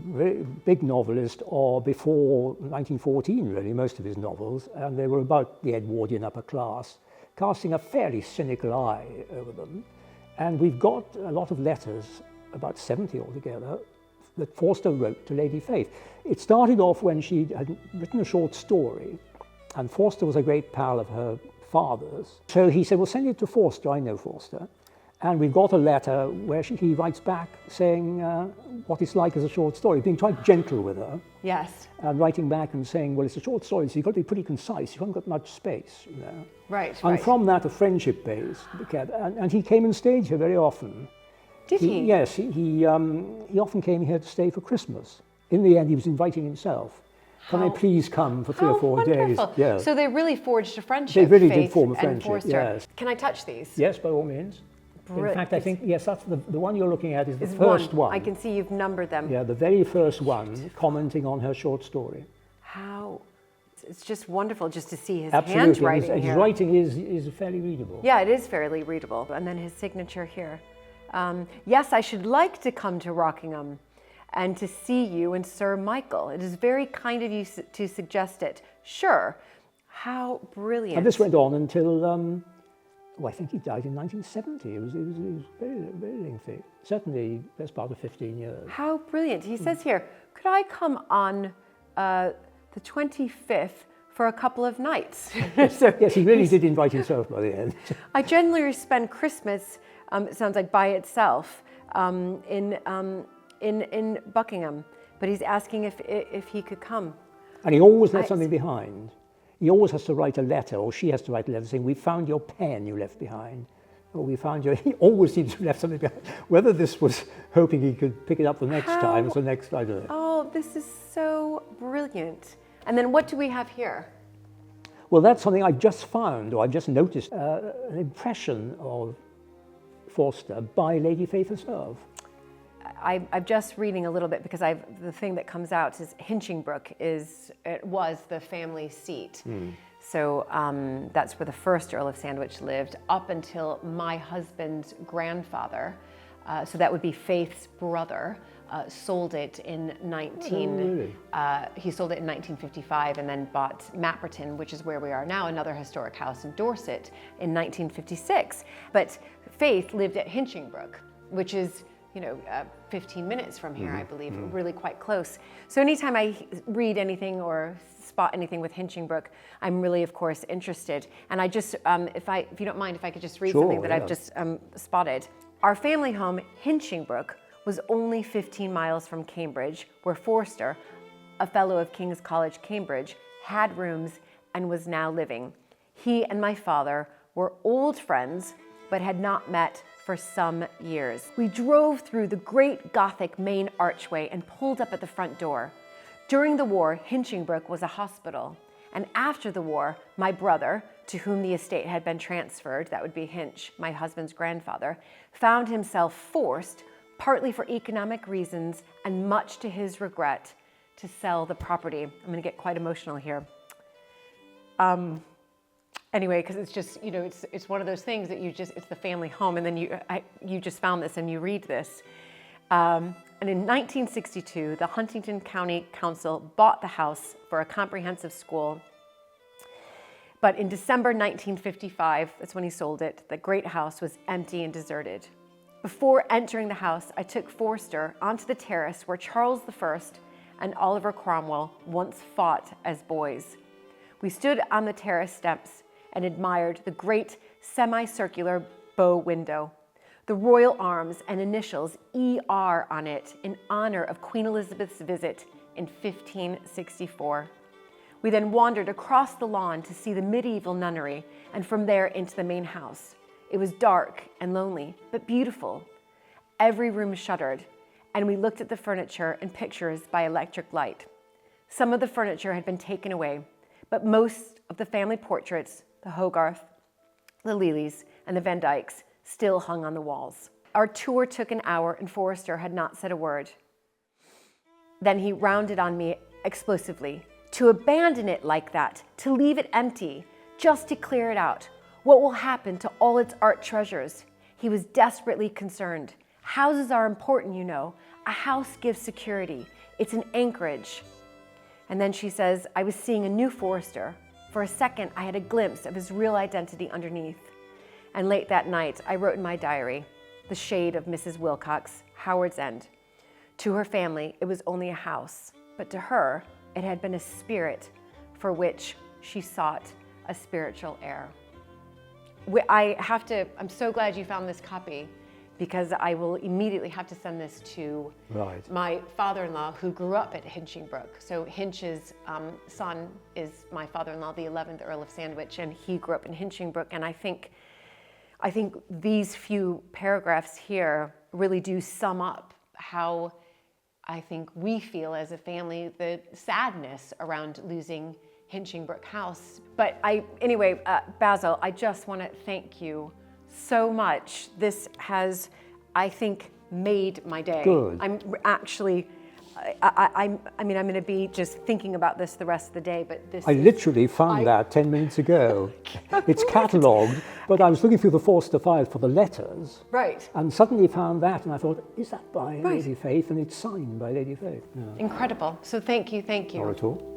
very big novelist before 1914, really, most of his novels, and they were about the Edwardian upper class, casting a fairly cynical eye over them. And we've got a lot of letters, about 70 altogether, that Forster wrote to Lady Faith. It started off when she had written a short story, and Forster was a great pal of her father's. So he said, well, send it to Forster, I know Forster. And we've got a letter where he writes back saying what it's like as a short story, being quite gentle with her. Yes. And writing back and saying, well, it's a short story, so you've got to be pretty concise. You haven't got much space, you know. Right, and from that, a friendship base. And he came and stayed here very often. Did he? Yes, he often came here to stay for Christmas. In the end, he was inviting himself. Can I please come for 3 or 4 days? Yeah. So they really forged a friendship. They really Faith did form a friendship, yes. Can I touch these? Yes, by all means. Brilliant. In fact, I think, yes, that's the one you're looking at is the first one. I can see you've numbered them. Yeah, the very first one, commenting on her short story. How, it's just wonderful just to see his Absolutely. handwriting His writing is fairly readable. Yeah, it is fairly readable. And then his signature here. Yes, I should like to come to Rockingham and to see you and Sir Michael. It is very kind of you to suggest it. Sure. How brilliant. And this went on until, I think he died in 1970. It was very, very lengthy. Certainly, best part of 15 years. How brilliant. He says here, could I come on the 25th for a couple of nights? So yes, he really did invite himself by the end. I generally spend Christmas, it sounds like by itself, in Buckingham, but he's asking if he could come. And he always left something behind. He always has to write a letter, or she has to write a letter saying, we found your pen you left behind. Or we found your, he always seems to have left something behind. Whether this was hoping he could pick it up the next time, so next, I don't know. Oh, this is so brilliant. And then what do we have here? Well, that's something I just found, or I just noticed, an impression of Forster by Lady Faith herself. I'm just reading a little bit because the thing that comes out is Hinchingbrook was the family seat. So that's where the first Earl of Sandwich lived up until my husband's grandfather, so that would be Faith's brother, sold it in he sold it in 1955 and then bought Mapperton, which is where we are now, another historic house in Dorset, in 1956. But Faith lived at Hinchingbrook, which is 15 minutes from here, I believe, really quite close. So anytime I read anything or spot anything with Hinchingbrook, I'm really, of course, interested. And I just, if you don't mind, if I could just read something that I've just spotted. Our family home, Hinchingbrook, was only 15 miles from Cambridge, where Forster, a fellow of King's College, Cambridge, had rooms and was now living. He and my father were old friends, but had not met for some years. We drove through the great Gothic main archway and pulled up at the front door. During the war, Hinchingbrook was a hospital. And after the war, my brother, to whom the estate had been transferred, that would be Hinch, my husband's grandfather, found himself forced, partly for economic reasons and much to his regret, to sell the property. I'm going to get quite emotional here. Anyway, because it's just, it's one of those things that it's the family home, and then you just found this and you read this. And in 1962, the Huntingdon County Council bought the house for a comprehensive school. But in December 1955, that's when he sold it, the great house was empty and deserted. Before entering the house, I took Forster onto the terrace where Charles I and Oliver Cromwell once fought as boys. We stood on the terrace steps and admired the great semicircular bow window, the royal arms and initials ER on it in honor of Queen Elizabeth's visit in 1564. We then wandered across the lawn to see the medieval nunnery and from there into the main house. It was dark and lonely, but beautiful. Every room shuttered, and we looked at the furniture and pictures by electric light. Some of the furniture had been taken away, but most of the family portraits, the Hogarth, the Leleys, and the Van Dykes, still hung on the walls. Our tour took an hour, and Forster had not said a word. Then he rounded on me explosively. To abandon it like that, to leave it empty, just to clear it out. What will happen to all its art treasures? He was desperately concerned. Houses are important, A house gives security. It's an anchorage. And then she says, I was seeing a new Forster. For a second, I had a glimpse of his real identity underneath. And late that night, I wrote in my diary, the shade of Mrs. Wilcox, Howard's End. To her family, it was only a house, but to her, it had been a spirit for which she sought a spiritual heir. I'm so glad you found this copy, because I will immediately have to send this to my father-in-law, who grew up at Hinchingbrook. So Hinch's son is my father-in-law, the 11th Earl of Sandwich, and he grew up in Hinchingbrook. And I think these few paragraphs here really do sum up how I think we feel as a family, the sadness around losing Hinchingbrook House. But anyway, Basil, I just want to thank you so much. This has, I think, made my day. Good. I'm actually, I'm going to be just thinking about this the rest of the day, but I literally found that 10 minutes ago. It's catalogued, but I was looking through the Forster files for the letters. Right. And suddenly found that, and I thought, is that by Lady Faith? And it's signed by Lady Faith. Yeah. Incredible. So thank you. Not at all.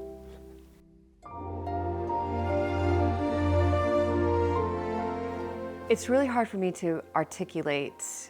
It's really hard for me to articulate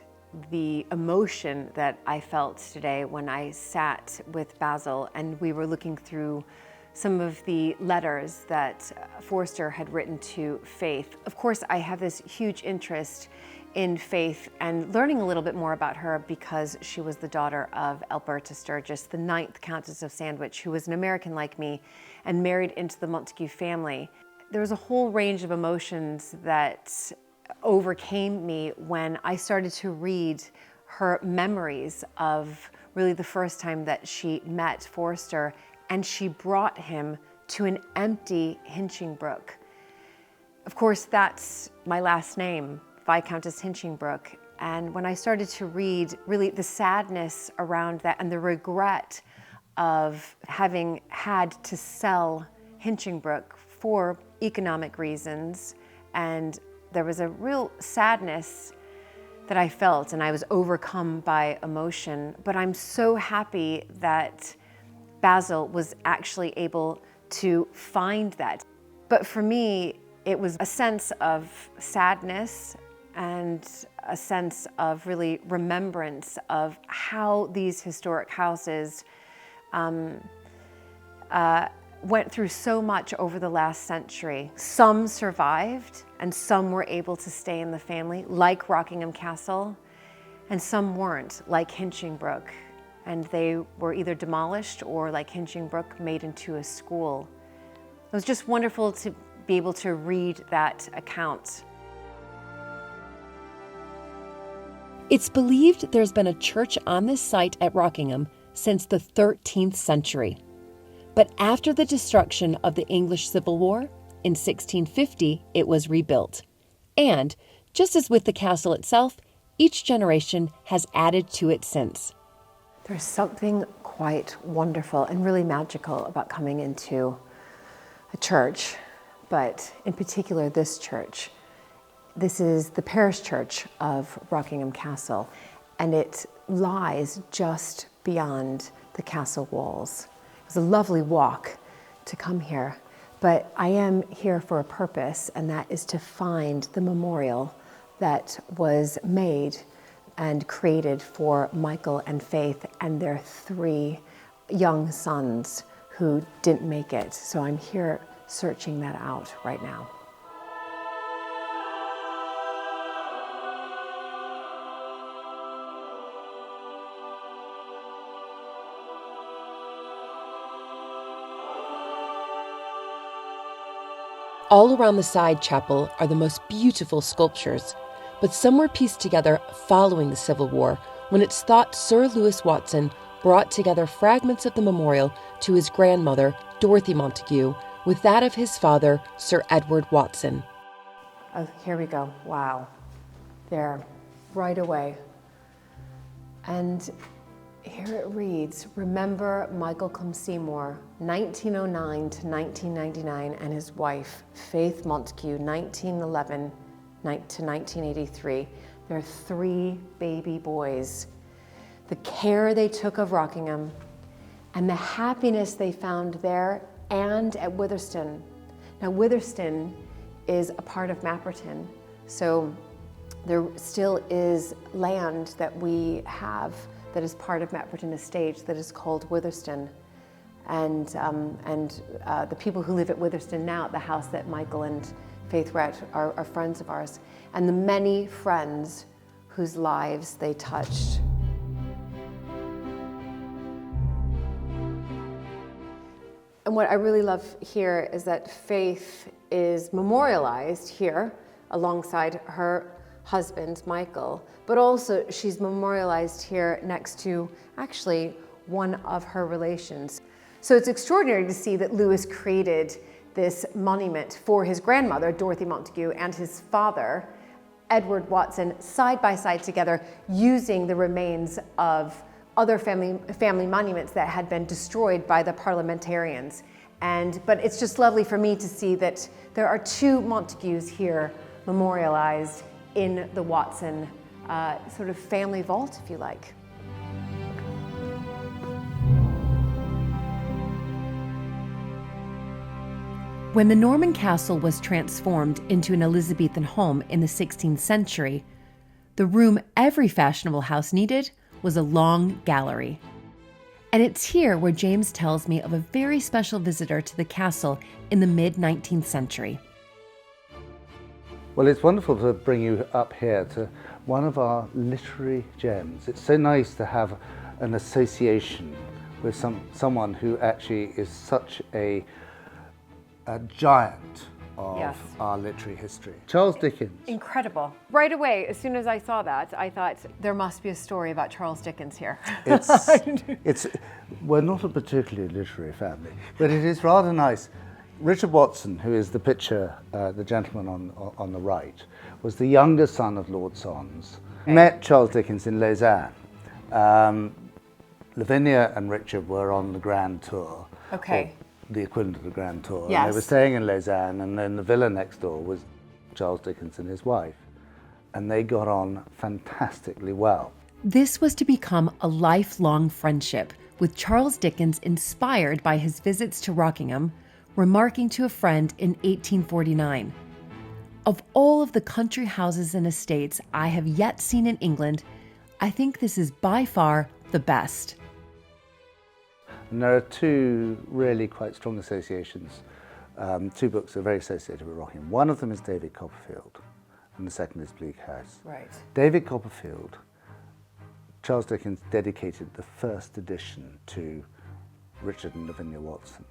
the emotion that I felt today when I sat with Basil and we were looking through some of the letters that Forster had written to Faith. Of course, I have this huge interest in Faith and learning a little bit more about her because she was the daughter of Alberta Sturgis, the 9th Countess of Sandwich, who was an American like me and married into the Montague family. There was a whole range of emotions that overcame me when I started to read her memories of really the first time that she met Forster, and she brought him to an empty Hinchingbrook. Of course, that's my last name, Viscountess Hinchingbrook, And when I started to read, really the sadness around that and the regret of having had to sell Hinchingbrook for economic reasons, and there was a real sadness that I felt, and I was overcome by emotion. But I'm so happy that Basil was actually able to find that. But for me, it was a sense of sadness and a sense of really remembrance of how these historic houses went through so much over the last century. Some survived and some were able to stay in the family, like Rockingham Castle, and some weren't, like Hinchingbrook, and they were either demolished or, like Hinchingbrook, made into a school. It was just wonderful to be able to read that account. It's believed there's been a church on this site at Rockingham since the 13th century. But after the destruction of the English Civil War, in 1650, it was rebuilt. And, just as with the castle itself, each generation has added to it since. There's something quite wonderful and really magical about coming into a church, but in particular this church. This is the parish church of Rockingham Castle, and it lies just beyond the castle walls. It was a lovely walk to come here, but I am here for a purpose, and that is to find the memorial that was made and created for Michael and Faith and their 3 young sons who didn't make it. So I'm here searching that out right now. All around the side chapel are the most beautiful sculptures, but some were pieced together following the Civil War, when it's thought Sir Lewis Watson brought together fragments of the memorial to his grandmother, Dorothy Montagu, with that of his father, Sir Edward Watson. Oh, here we go. Wow. There, right away. And here it reads, remember Michael Clum Seymour, 1909 to 1999, and his wife, Faith Montagu, 1911 to 1983. Their 3 baby boys. The care they took of Rockingham and the happiness they found there and at Witherston. Now, Witherston is a part of Mapperton, so there still is land that we have that is part of Mapperton Estate that is called Witherston. And the people who live at Witherston now, at the house that Michael and Faith were at, are friends of ours, and the many friends whose lives they touched. And what I really love here is that Faith is memorialized here alongside her husband, Michael, but also she's memorialized here next to actually one of her relations. So it's extraordinary to see that Lewis created this monument for his grandmother, Dorothy Montagu, and his father, Edward Watson, side by side together, using the remains of other family monuments that had been destroyed by the parliamentarians. But it's just lovely for me to see that there are 2 Montagues here memorialized in the Watson sort of family vault, if you like. When the Norman castle was transformed into an Elizabethan home in the 16th century, the room every fashionable house needed was a long gallery. And it's here where James tells me of a very special visitor to the castle in the mid-19th century. Well, it's wonderful to bring you up here to one of our literary gems. It's so nice to have an association with someone who actually is such a giant of our literary history. Charles Dickens. Incredible. Right away, as soon as I saw that, I thought there must be a story about Charles Dickens here. We're not a particularly literary family, but it is rather nice. Richard Watson, who is the picture, the gentleman on the right, was the younger son of Lord Sons, Met Charles Dickens in Lausanne. Lavinia and Richard were on the Grand Tour. Okay. Or the equivalent of the Grand Tour. Yes. And they were staying in Lausanne, and then the villa next door was Charles Dickens and his wife. And they got on fantastically well. This was to become a lifelong friendship, with Charles Dickens inspired by his visits to Rockingham, remarking to a friend in 1849, "Of all of the country houses and estates I have yet seen in England, I think this is by far the best." And there are two really quite strong associations. Two books are very associated with Rockingham. One of them is David Copperfield, and the second is Bleak House. Right. David Copperfield, Charles Dickens dedicated the first edition to Richard and Lavinia Watson.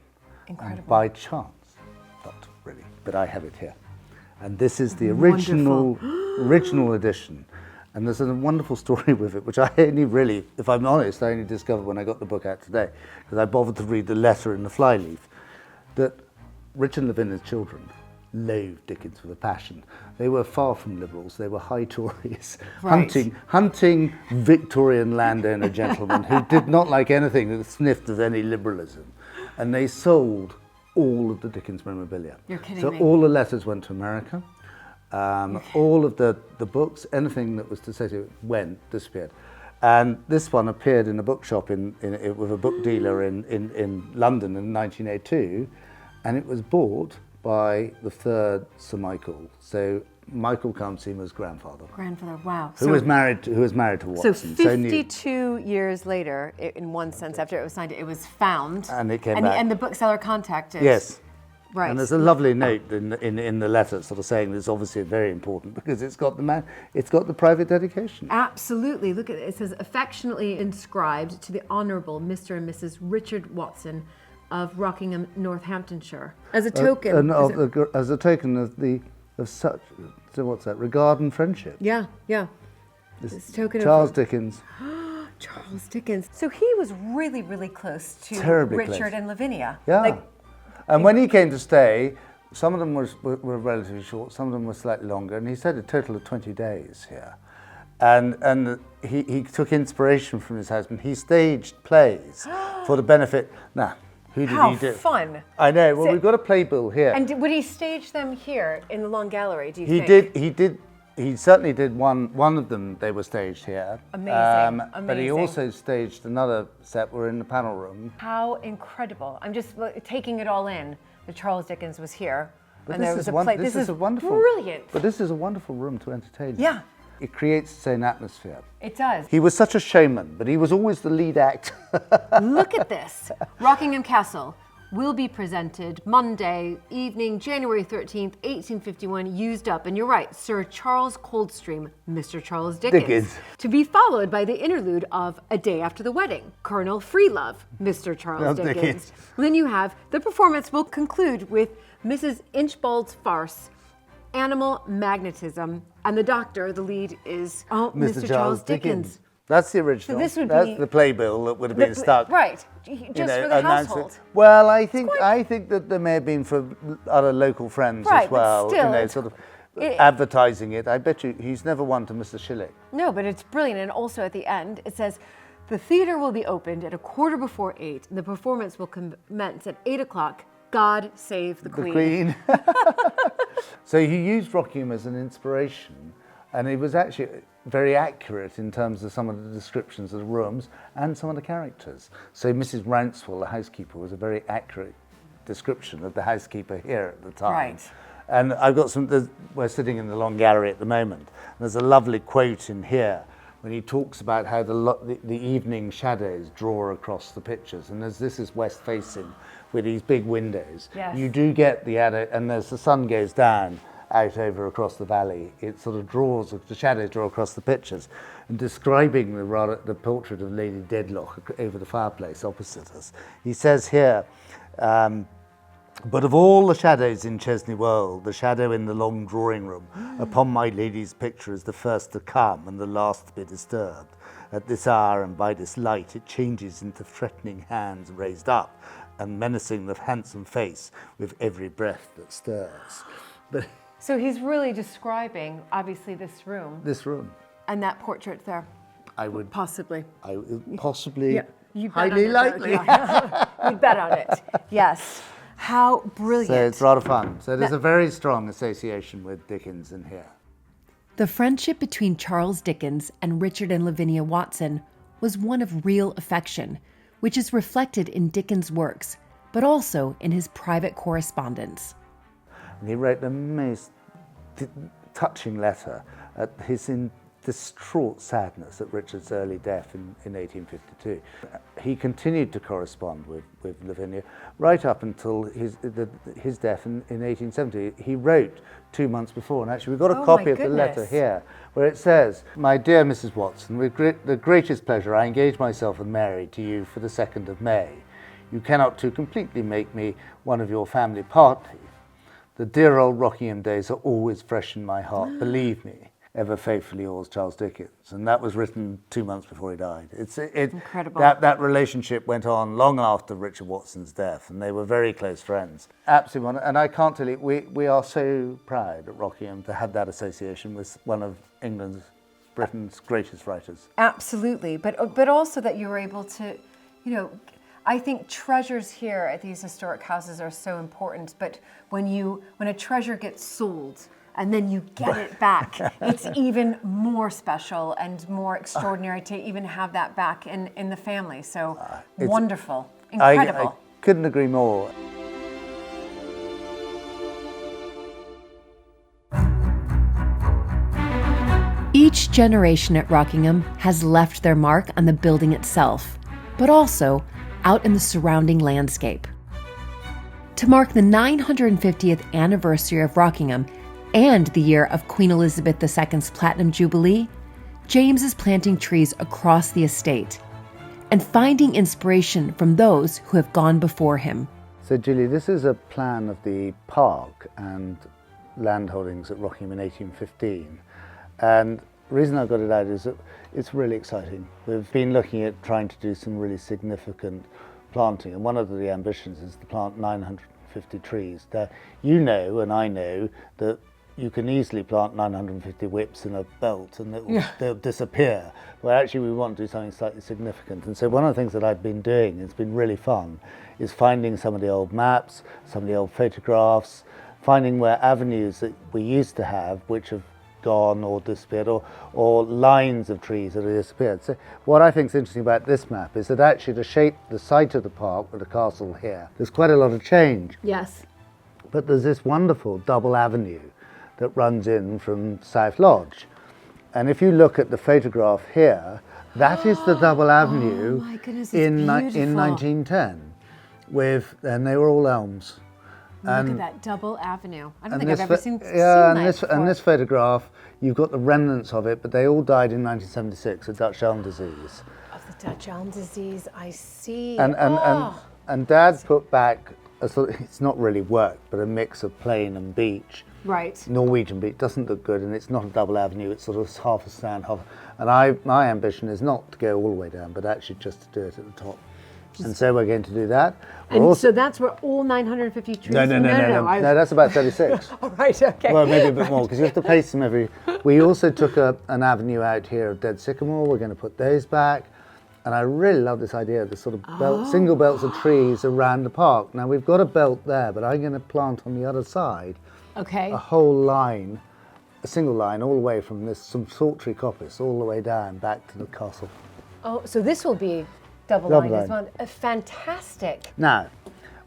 Incredible. And by chance, not really, but I have it here. And this is the original edition. And there's a wonderful story with it, which I only really, if I'm honest, I only discovered when I got the book out today, because I bothered to read the letter in the flyleaf, that Richard and Lavinia's children loathed Dickens with a passion. They were far from liberals, they were high Tories, Right. hunting Victorian landowner gentlemen who did not like anything that sniffed of any liberalism. And they sold all of the Dickens memorabilia. You're kidding so me. all the letters went to America. All of the books, anything that was associated disappeared. And this one appeared in a bookshop with a book dealer in London in 1902, and it was bought by the third Sir Michael. So Michael Campseymour's grandfather, Wow. who was married to Watson. So 52 years later, in one sense, after it was signed, it was found. And it came back. And the bookseller contacted. Yes. Right. And there's a lovely note in the letter, sort of saying this obviously very important because it's got the private dedication. Absolutely. Look at it. It says, affectionately inscribed to the Honourable Mr. and Mrs. Richard Watson of Rockingham, Northamptonshire. As a token. As a token of such, so what's that? Regard and friendship. Yeah. This token Charles of Dickens. Charles Dickens. So he was really, really close to Terribly Richard close. and Lavinia. Yeah. And when he came to stay, some of them were relatively short, some of them were slightly longer, and he said a total of 20 days here. And he took inspiration from his husband. He staged plays for the benefit. Now, who did How he do? fun. I know. Well, So- we've got a playbill here. And would he stage them here in the Long Gallery, do you think? He certainly did one of them. They were staged here. Amazing, But he amazing. also staged another set. We're in the panel room. How incredible. I'm just taking it all in that Charles Dickens was here. But and there was a play. This is a wonderful, brilliant. But this is a wonderful room to entertain. in. Yeah. It creates its own atmosphere. It does. He was such a showman, but he was always the lead actor. Look at this. Rockingham Castle will be presented Monday evening, January 13th, 1851, used up. And you're right, Sir Charles Coldstream, Mr. Charles Dickens. To be followed by the interlude of A Day After the Wedding, Colonel Freelove, Mr. Charles Dickens. Then you have, the performance will conclude with Mrs. Inchbald's farce, Animal Magnetism, and the doctor, the lead is Mr. Charles Dickens. That's the original. So this would That's be- the playbill that would have been stuck. Right, just for the announced household. it. Well, I think that there may have been for other local friends Right, as but well. still, it's- Sort of advertising it. I bet you he's never won to Mr. Shilling. No, but it's brilliant. And also at the end, it says, the theater will be opened at 8:15. The performance will commence at 8 o'clock. God save the Queen. The Queen. So he used Rockingham as an inspiration, and he was actually very accurate in terms of some of the descriptions of the rooms and some of the characters. So Mrs. Rouncewell, the housekeeper, was a very accurate description of the housekeeper here at the time. Right. And I've got we're sitting in the Long Gallery at the moment. There's a lovely quote in here when he talks about how the evening shadows draw across the pictures. And as this is west facing with these big windows, you do get and as the sun goes down out over across the valley, it sort of the shadows draw across the pictures. And describing the portrait of Lady Dedlock over the fireplace opposite us, he says here, but of all the shadows in Chesney Wold, the shadow in the long drawing room upon my lady's picture is the first to come and the last to be disturbed. At this hour and by this light, it changes into threatening hands raised up and menacing the handsome face with every breath that stirs. But So he's really describing, obviously, this room. this room. And that portrait there, I would possibly. possibly, Yeah, you bet highly on it, likely. You'd bet on it. Yes. How brilliant. So it's rather fun. So there's a very strong association with Dickens in here. The friendship between Charles Dickens and Richard and Lavinia Watson was one of real affection, which is reflected in Dickens' works, but also in his private correspondence. And he wrote the most touching letter at his distraught sadness at Richard's early death in 1852. He continued to correspond with Lavinia right up until his death in 1870. He wrote 2 months before, and actually we've got a copy of the letter here, where it says, "My dear Mrs. Watson, with the greatest pleasure I engage myself and Mary to you for the 2nd of May. You cannot too completely make me one of your family party. The dear old Rockingham days are always fresh in my heart, believe me. Ever faithfully yours, Charles Dickens." And that was written 2 months before he died. It's incredible. That relationship went on long after Richard Watson's death, and they were very close friends. Absolutely, and I can't tell you, we are so proud at Rockingham to have that association with one of Britain's greatest writers. Absolutely, but also that you were able to, I think treasures here at these historic houses are so important. But when a treasure gets sold and then you get it back, it's even more special and more extraordinary to even have that back in the family. So wonderful, incredible. I couldn't agree more. Each generation at Rockingham has left their mark on the building itself, but also out in the surrounding landscape. To mark the 950th anniversary of Rockingham and the year of Queen Elizabeth II's Platinum Jubilee, James is planting trees across the estate and finding inspiration from those who have gone before him. So, Julie, this is a plan of the park and land holdings at Rockingham in 1815. And the reason I got it out is that it's really exciting. We've been looking at trying to do some really significant planting, and one of the ambitions is to plant 950 trees. Now, you know, and I know, that you can easily plant 950 whips in a belt and they'll disappear. Well, actually, we want to do something slightly significant. And so one of the things that I've been doing, it's been really fun, is finding some of the old maps, some of the old photographs, finding where avenues that we used to have, which have gone or disappeared, or lines of trees that have disappeared. So what I think is interesting about this map is that actually to shape the site of the park with the castle here, there's quite a lot of change. Yes. But there's this wonderful double avenue that runs in from South Lodge. And if you look at the photograph here, that is the double avenue my goodness, it's in beautiful. 1910, and they were all elms. Look at that double avenue. I don't think this I've ever seen yeah, that before. and this photograph, you've got the remnants of it, but they all died in 1976 of Dutch elm disease. Of the Dutch elm disease, I see. And Dad put back a sort of, it's not really worked, but a mix of plain and beech. Right. Norwegian beech doesn't look good, and it's not a double avenue. It's sort of half a stand, half. And my ambition is not to go all the way down, but actually just to do it at the top. And so we're going to do that. So that's where all 950 trees... No, that's about 36. All right, okay. Well, maybe a bit more, because you have to place them every... We also took an avenue out here of dead sycamore. We're going to put those back. And I really love this idea of the sort of single belts of trees around the park. Now, we've got a belt there, but I'm going to plant on the other side a whole line, a single line, all the way from some sultry coppice all the way down back to the castle. Oh, so this will be... Double line as well. Fantastic. Now,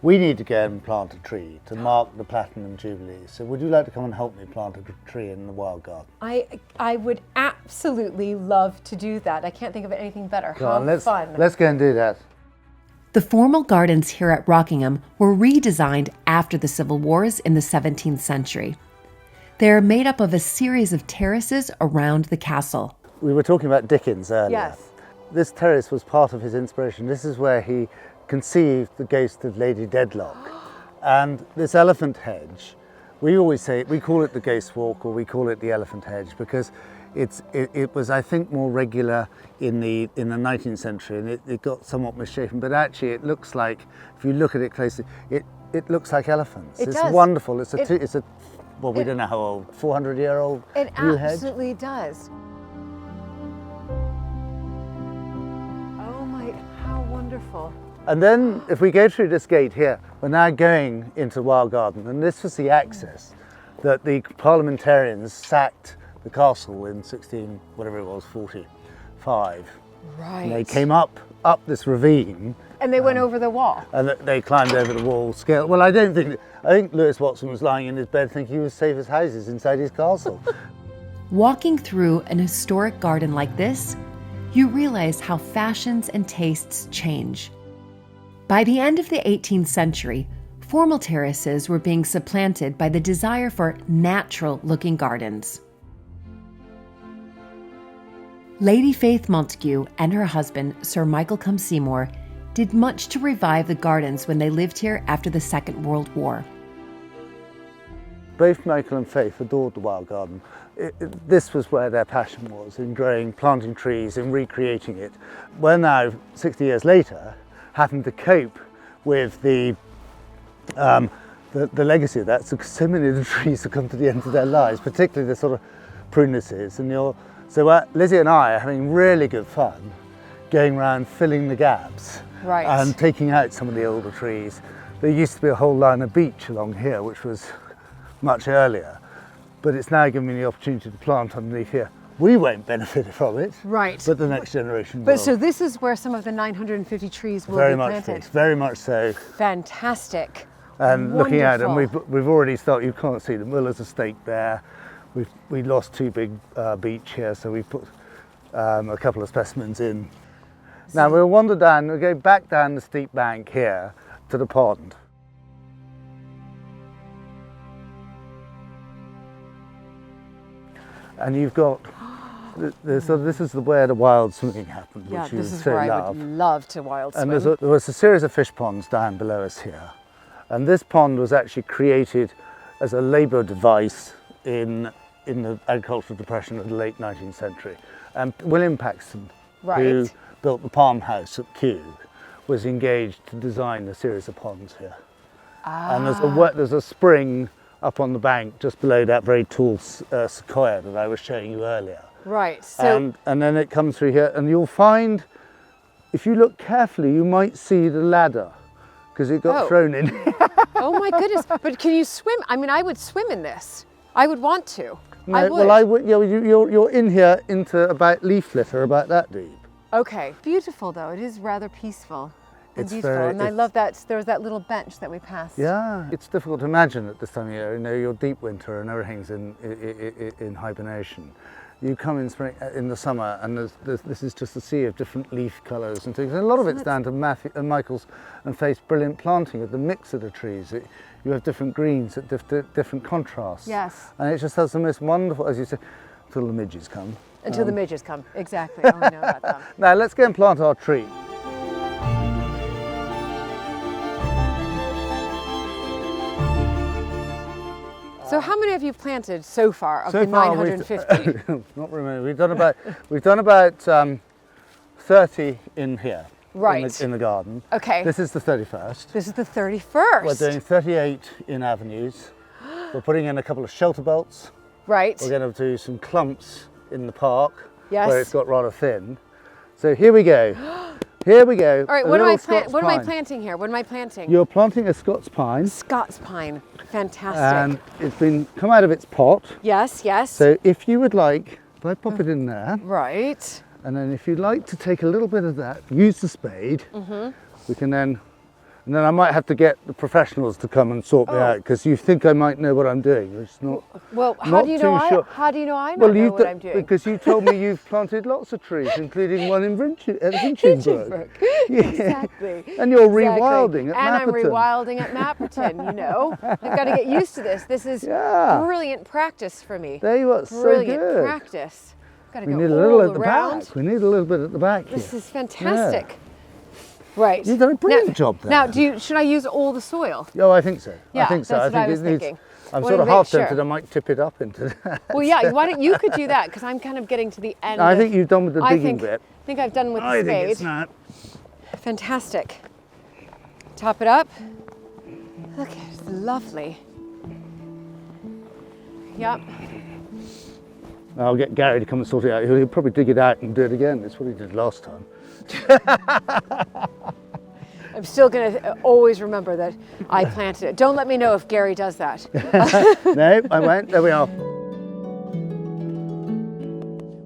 we need to go and plant a tree to mark the Platinum Jubilee. So would you like to come and help me plant a tree in the Wild Garden? I would absolutely love to do that. I can't think of anything better. How fun. Let's go and do that. The formal gardens here at Rockingham were redesigned after the Civil Wars in the 17th century. They are made up of a series of terraces around the castle. We were talking about Dickens earlier. Yes. This terrace was part of his inspiration. This is where he conceived the ghost of Lady Dedlock. And this elephant hedge, we always say, we call it the Ghost Walk, or we call it the elephant hedge, because it was, I think, more regular in the 19th century, and it got somewhat misshapen. But actually, it looks like, if you look at it closely, it looks like elephants. It's wonderful. Well, we don't know how old, 400-year-old It yew hedge. absolutely does. beautiful. And then if we go through this gate here, we're now going into the Wild Garden, and this was the access that the parliamentarians sacked the castle in 45. Right. And they came up this ravine, And they went over the wall. and they climbed over the wall. Well, I think Lewis Watson was lying in his bed thinking he was safe as houses inside his castle. Walking through an historic garden like this, you realize how fashions and tastes change. By the end of the 18th century, formal terraces were being supplanted by the desire for natural-looking gardens. Lady Faith Montague and her husband, Sir Michael Cum Seymour, did much to revive the gardens when they lived here after the Second World War. Both Michael and Faith adored the Wild Garden. This was where their passion was, in planting trees, in recreating it. We're now, 60 years later, having to cope with the legacy of that. So many of the trees have come to the end of their lives, particularly the sort of prunuses. So Lizzie and I are having really good fun going around filling the gaps and taking out some of the older trees. There used to be a whole line of beech along here, which was much earlier, but it's now given me the opportunity to plant underneath here. We won't benefit from it, Right. but the next generation will. But so this is where some of the 950 trees will be planted. Very much so. Fantastic. And looking at them, Wonderful. we've already started. You can't see them. Well, there's a stake there. We lost two big beech here, so we put a couple of specimens in. Now we'll wander down. We'll go back down the steep bank here to the pond. And you've got, so this is where the wild swimming happened, Yeah, which you this is so where I love. would love to wild swim. And there was a series of fish ponds down below us here. And this pond was actually created as a labour device in the agricultural depression of the late 19th century. And William Paxton, who built the Palm House at Kew, was engaged to design a series of ponds here. And there's a spring up on the bank just below that very tall sequoia that I was showing you earlier. Right. So And then it comes through here, and you'll find, if you look carefully, you might see the ladder, because it got thrown in. oh my goodness! But can you swim? I mean, I would swim in this. I would want to. No, I would. Well, I would. You're in here into about leaf litter about that deep. Okay. Beautiful though. It is rather peaceful. And It's beautiful. very- And I it's- love that there's that little bench that we passed. Yeah, it's difficult to imagine at this time of year. You know, you're deep winter and everything's in hibernation. You come in spring, in the summer, and this is just a sea of different leaf colours and things. And a lot of it's down to Michael's and Faith's brilliant planting of the mix of the trees. You have different greens at different contrasts. Yes. And it just has the most wonderful, as you say, until the midges come. Until the midges come. Exactly. Oh, I know about them. Now let's go and plant our tree. So how many have you planted so far of So the far, 950? not remember. We've done about 30 in here. Right. In the garden. Okay. This is the 31st. This is the 31st. We're doing 38 in avenues. We're putting in a couple of shelter belts. Right. We're going to do some clumps in the park Yes. where it's got rather thin. So here we go. Here we go. All right. A What am I little Scots What am I pine. planting here? What am I planting? You're planting a Scots pine, Scots pine. Fantastic. and it's been come out of its pot. Yes. Yes. So if you would like, if I pop it in there, Right. and then if you'd like to take a little bit of that, use the spade. We can then, and then I might have to get the professionals to come and sort me out, because you think I might know what I'm doing, which is not. Well, how Not do you too know? sure. How do you know I know you what I'm doing? because you told me you've planted lots of trees, including one in Hinchinbrook. Exactly. And you're Exactly. rewilding at And I'm Mapperton. rewilding at Mapperton, you know. I've got to get used to this. This is Yeah. brilliant practice for me. There you are, so Brilliant good. practice. Got to We go need a all little at the around. back. We need a little bit at the back This here. is fantastic. Right. You've done a brilliant job there. Now, should I use all the soil? Oh, I think so. Yeah, I think so. that's what I was it needs. thinking. I'm Wanted sort of to make half sure. tempted. I might tip it up into that. Well, yeah. Why don't you could do that? Because I'm kind of getting to the end. I of- think you've done with the I digging think, bit. I think I've done with the I spade. think it's not. Fantastic. Top it up. Look, it's lovely. Yep. I'll get Gary to come and sort it out. He'll probably dig it out and do it again. That's what he did last time. I'm still going to always remember that I planted it. Don't let me know if Gary does that. No, I won't. There we are.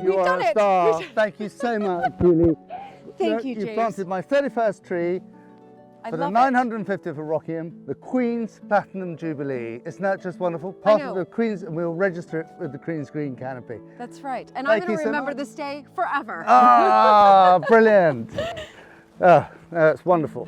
You are done a it. star. Thank you so much, Julie. Thank you, You James. planted my 31st tree I for the love 950th of Rockingham, the Queen's Platinum Jubilee. Isn't that just wonderful? Part know. of the Queen's, and we'll register it with the Queen's Green Canopy. That's right. And Thank I'm going you to so remember much. this day forever. Ah, brilliant. Oh, that's wonderful.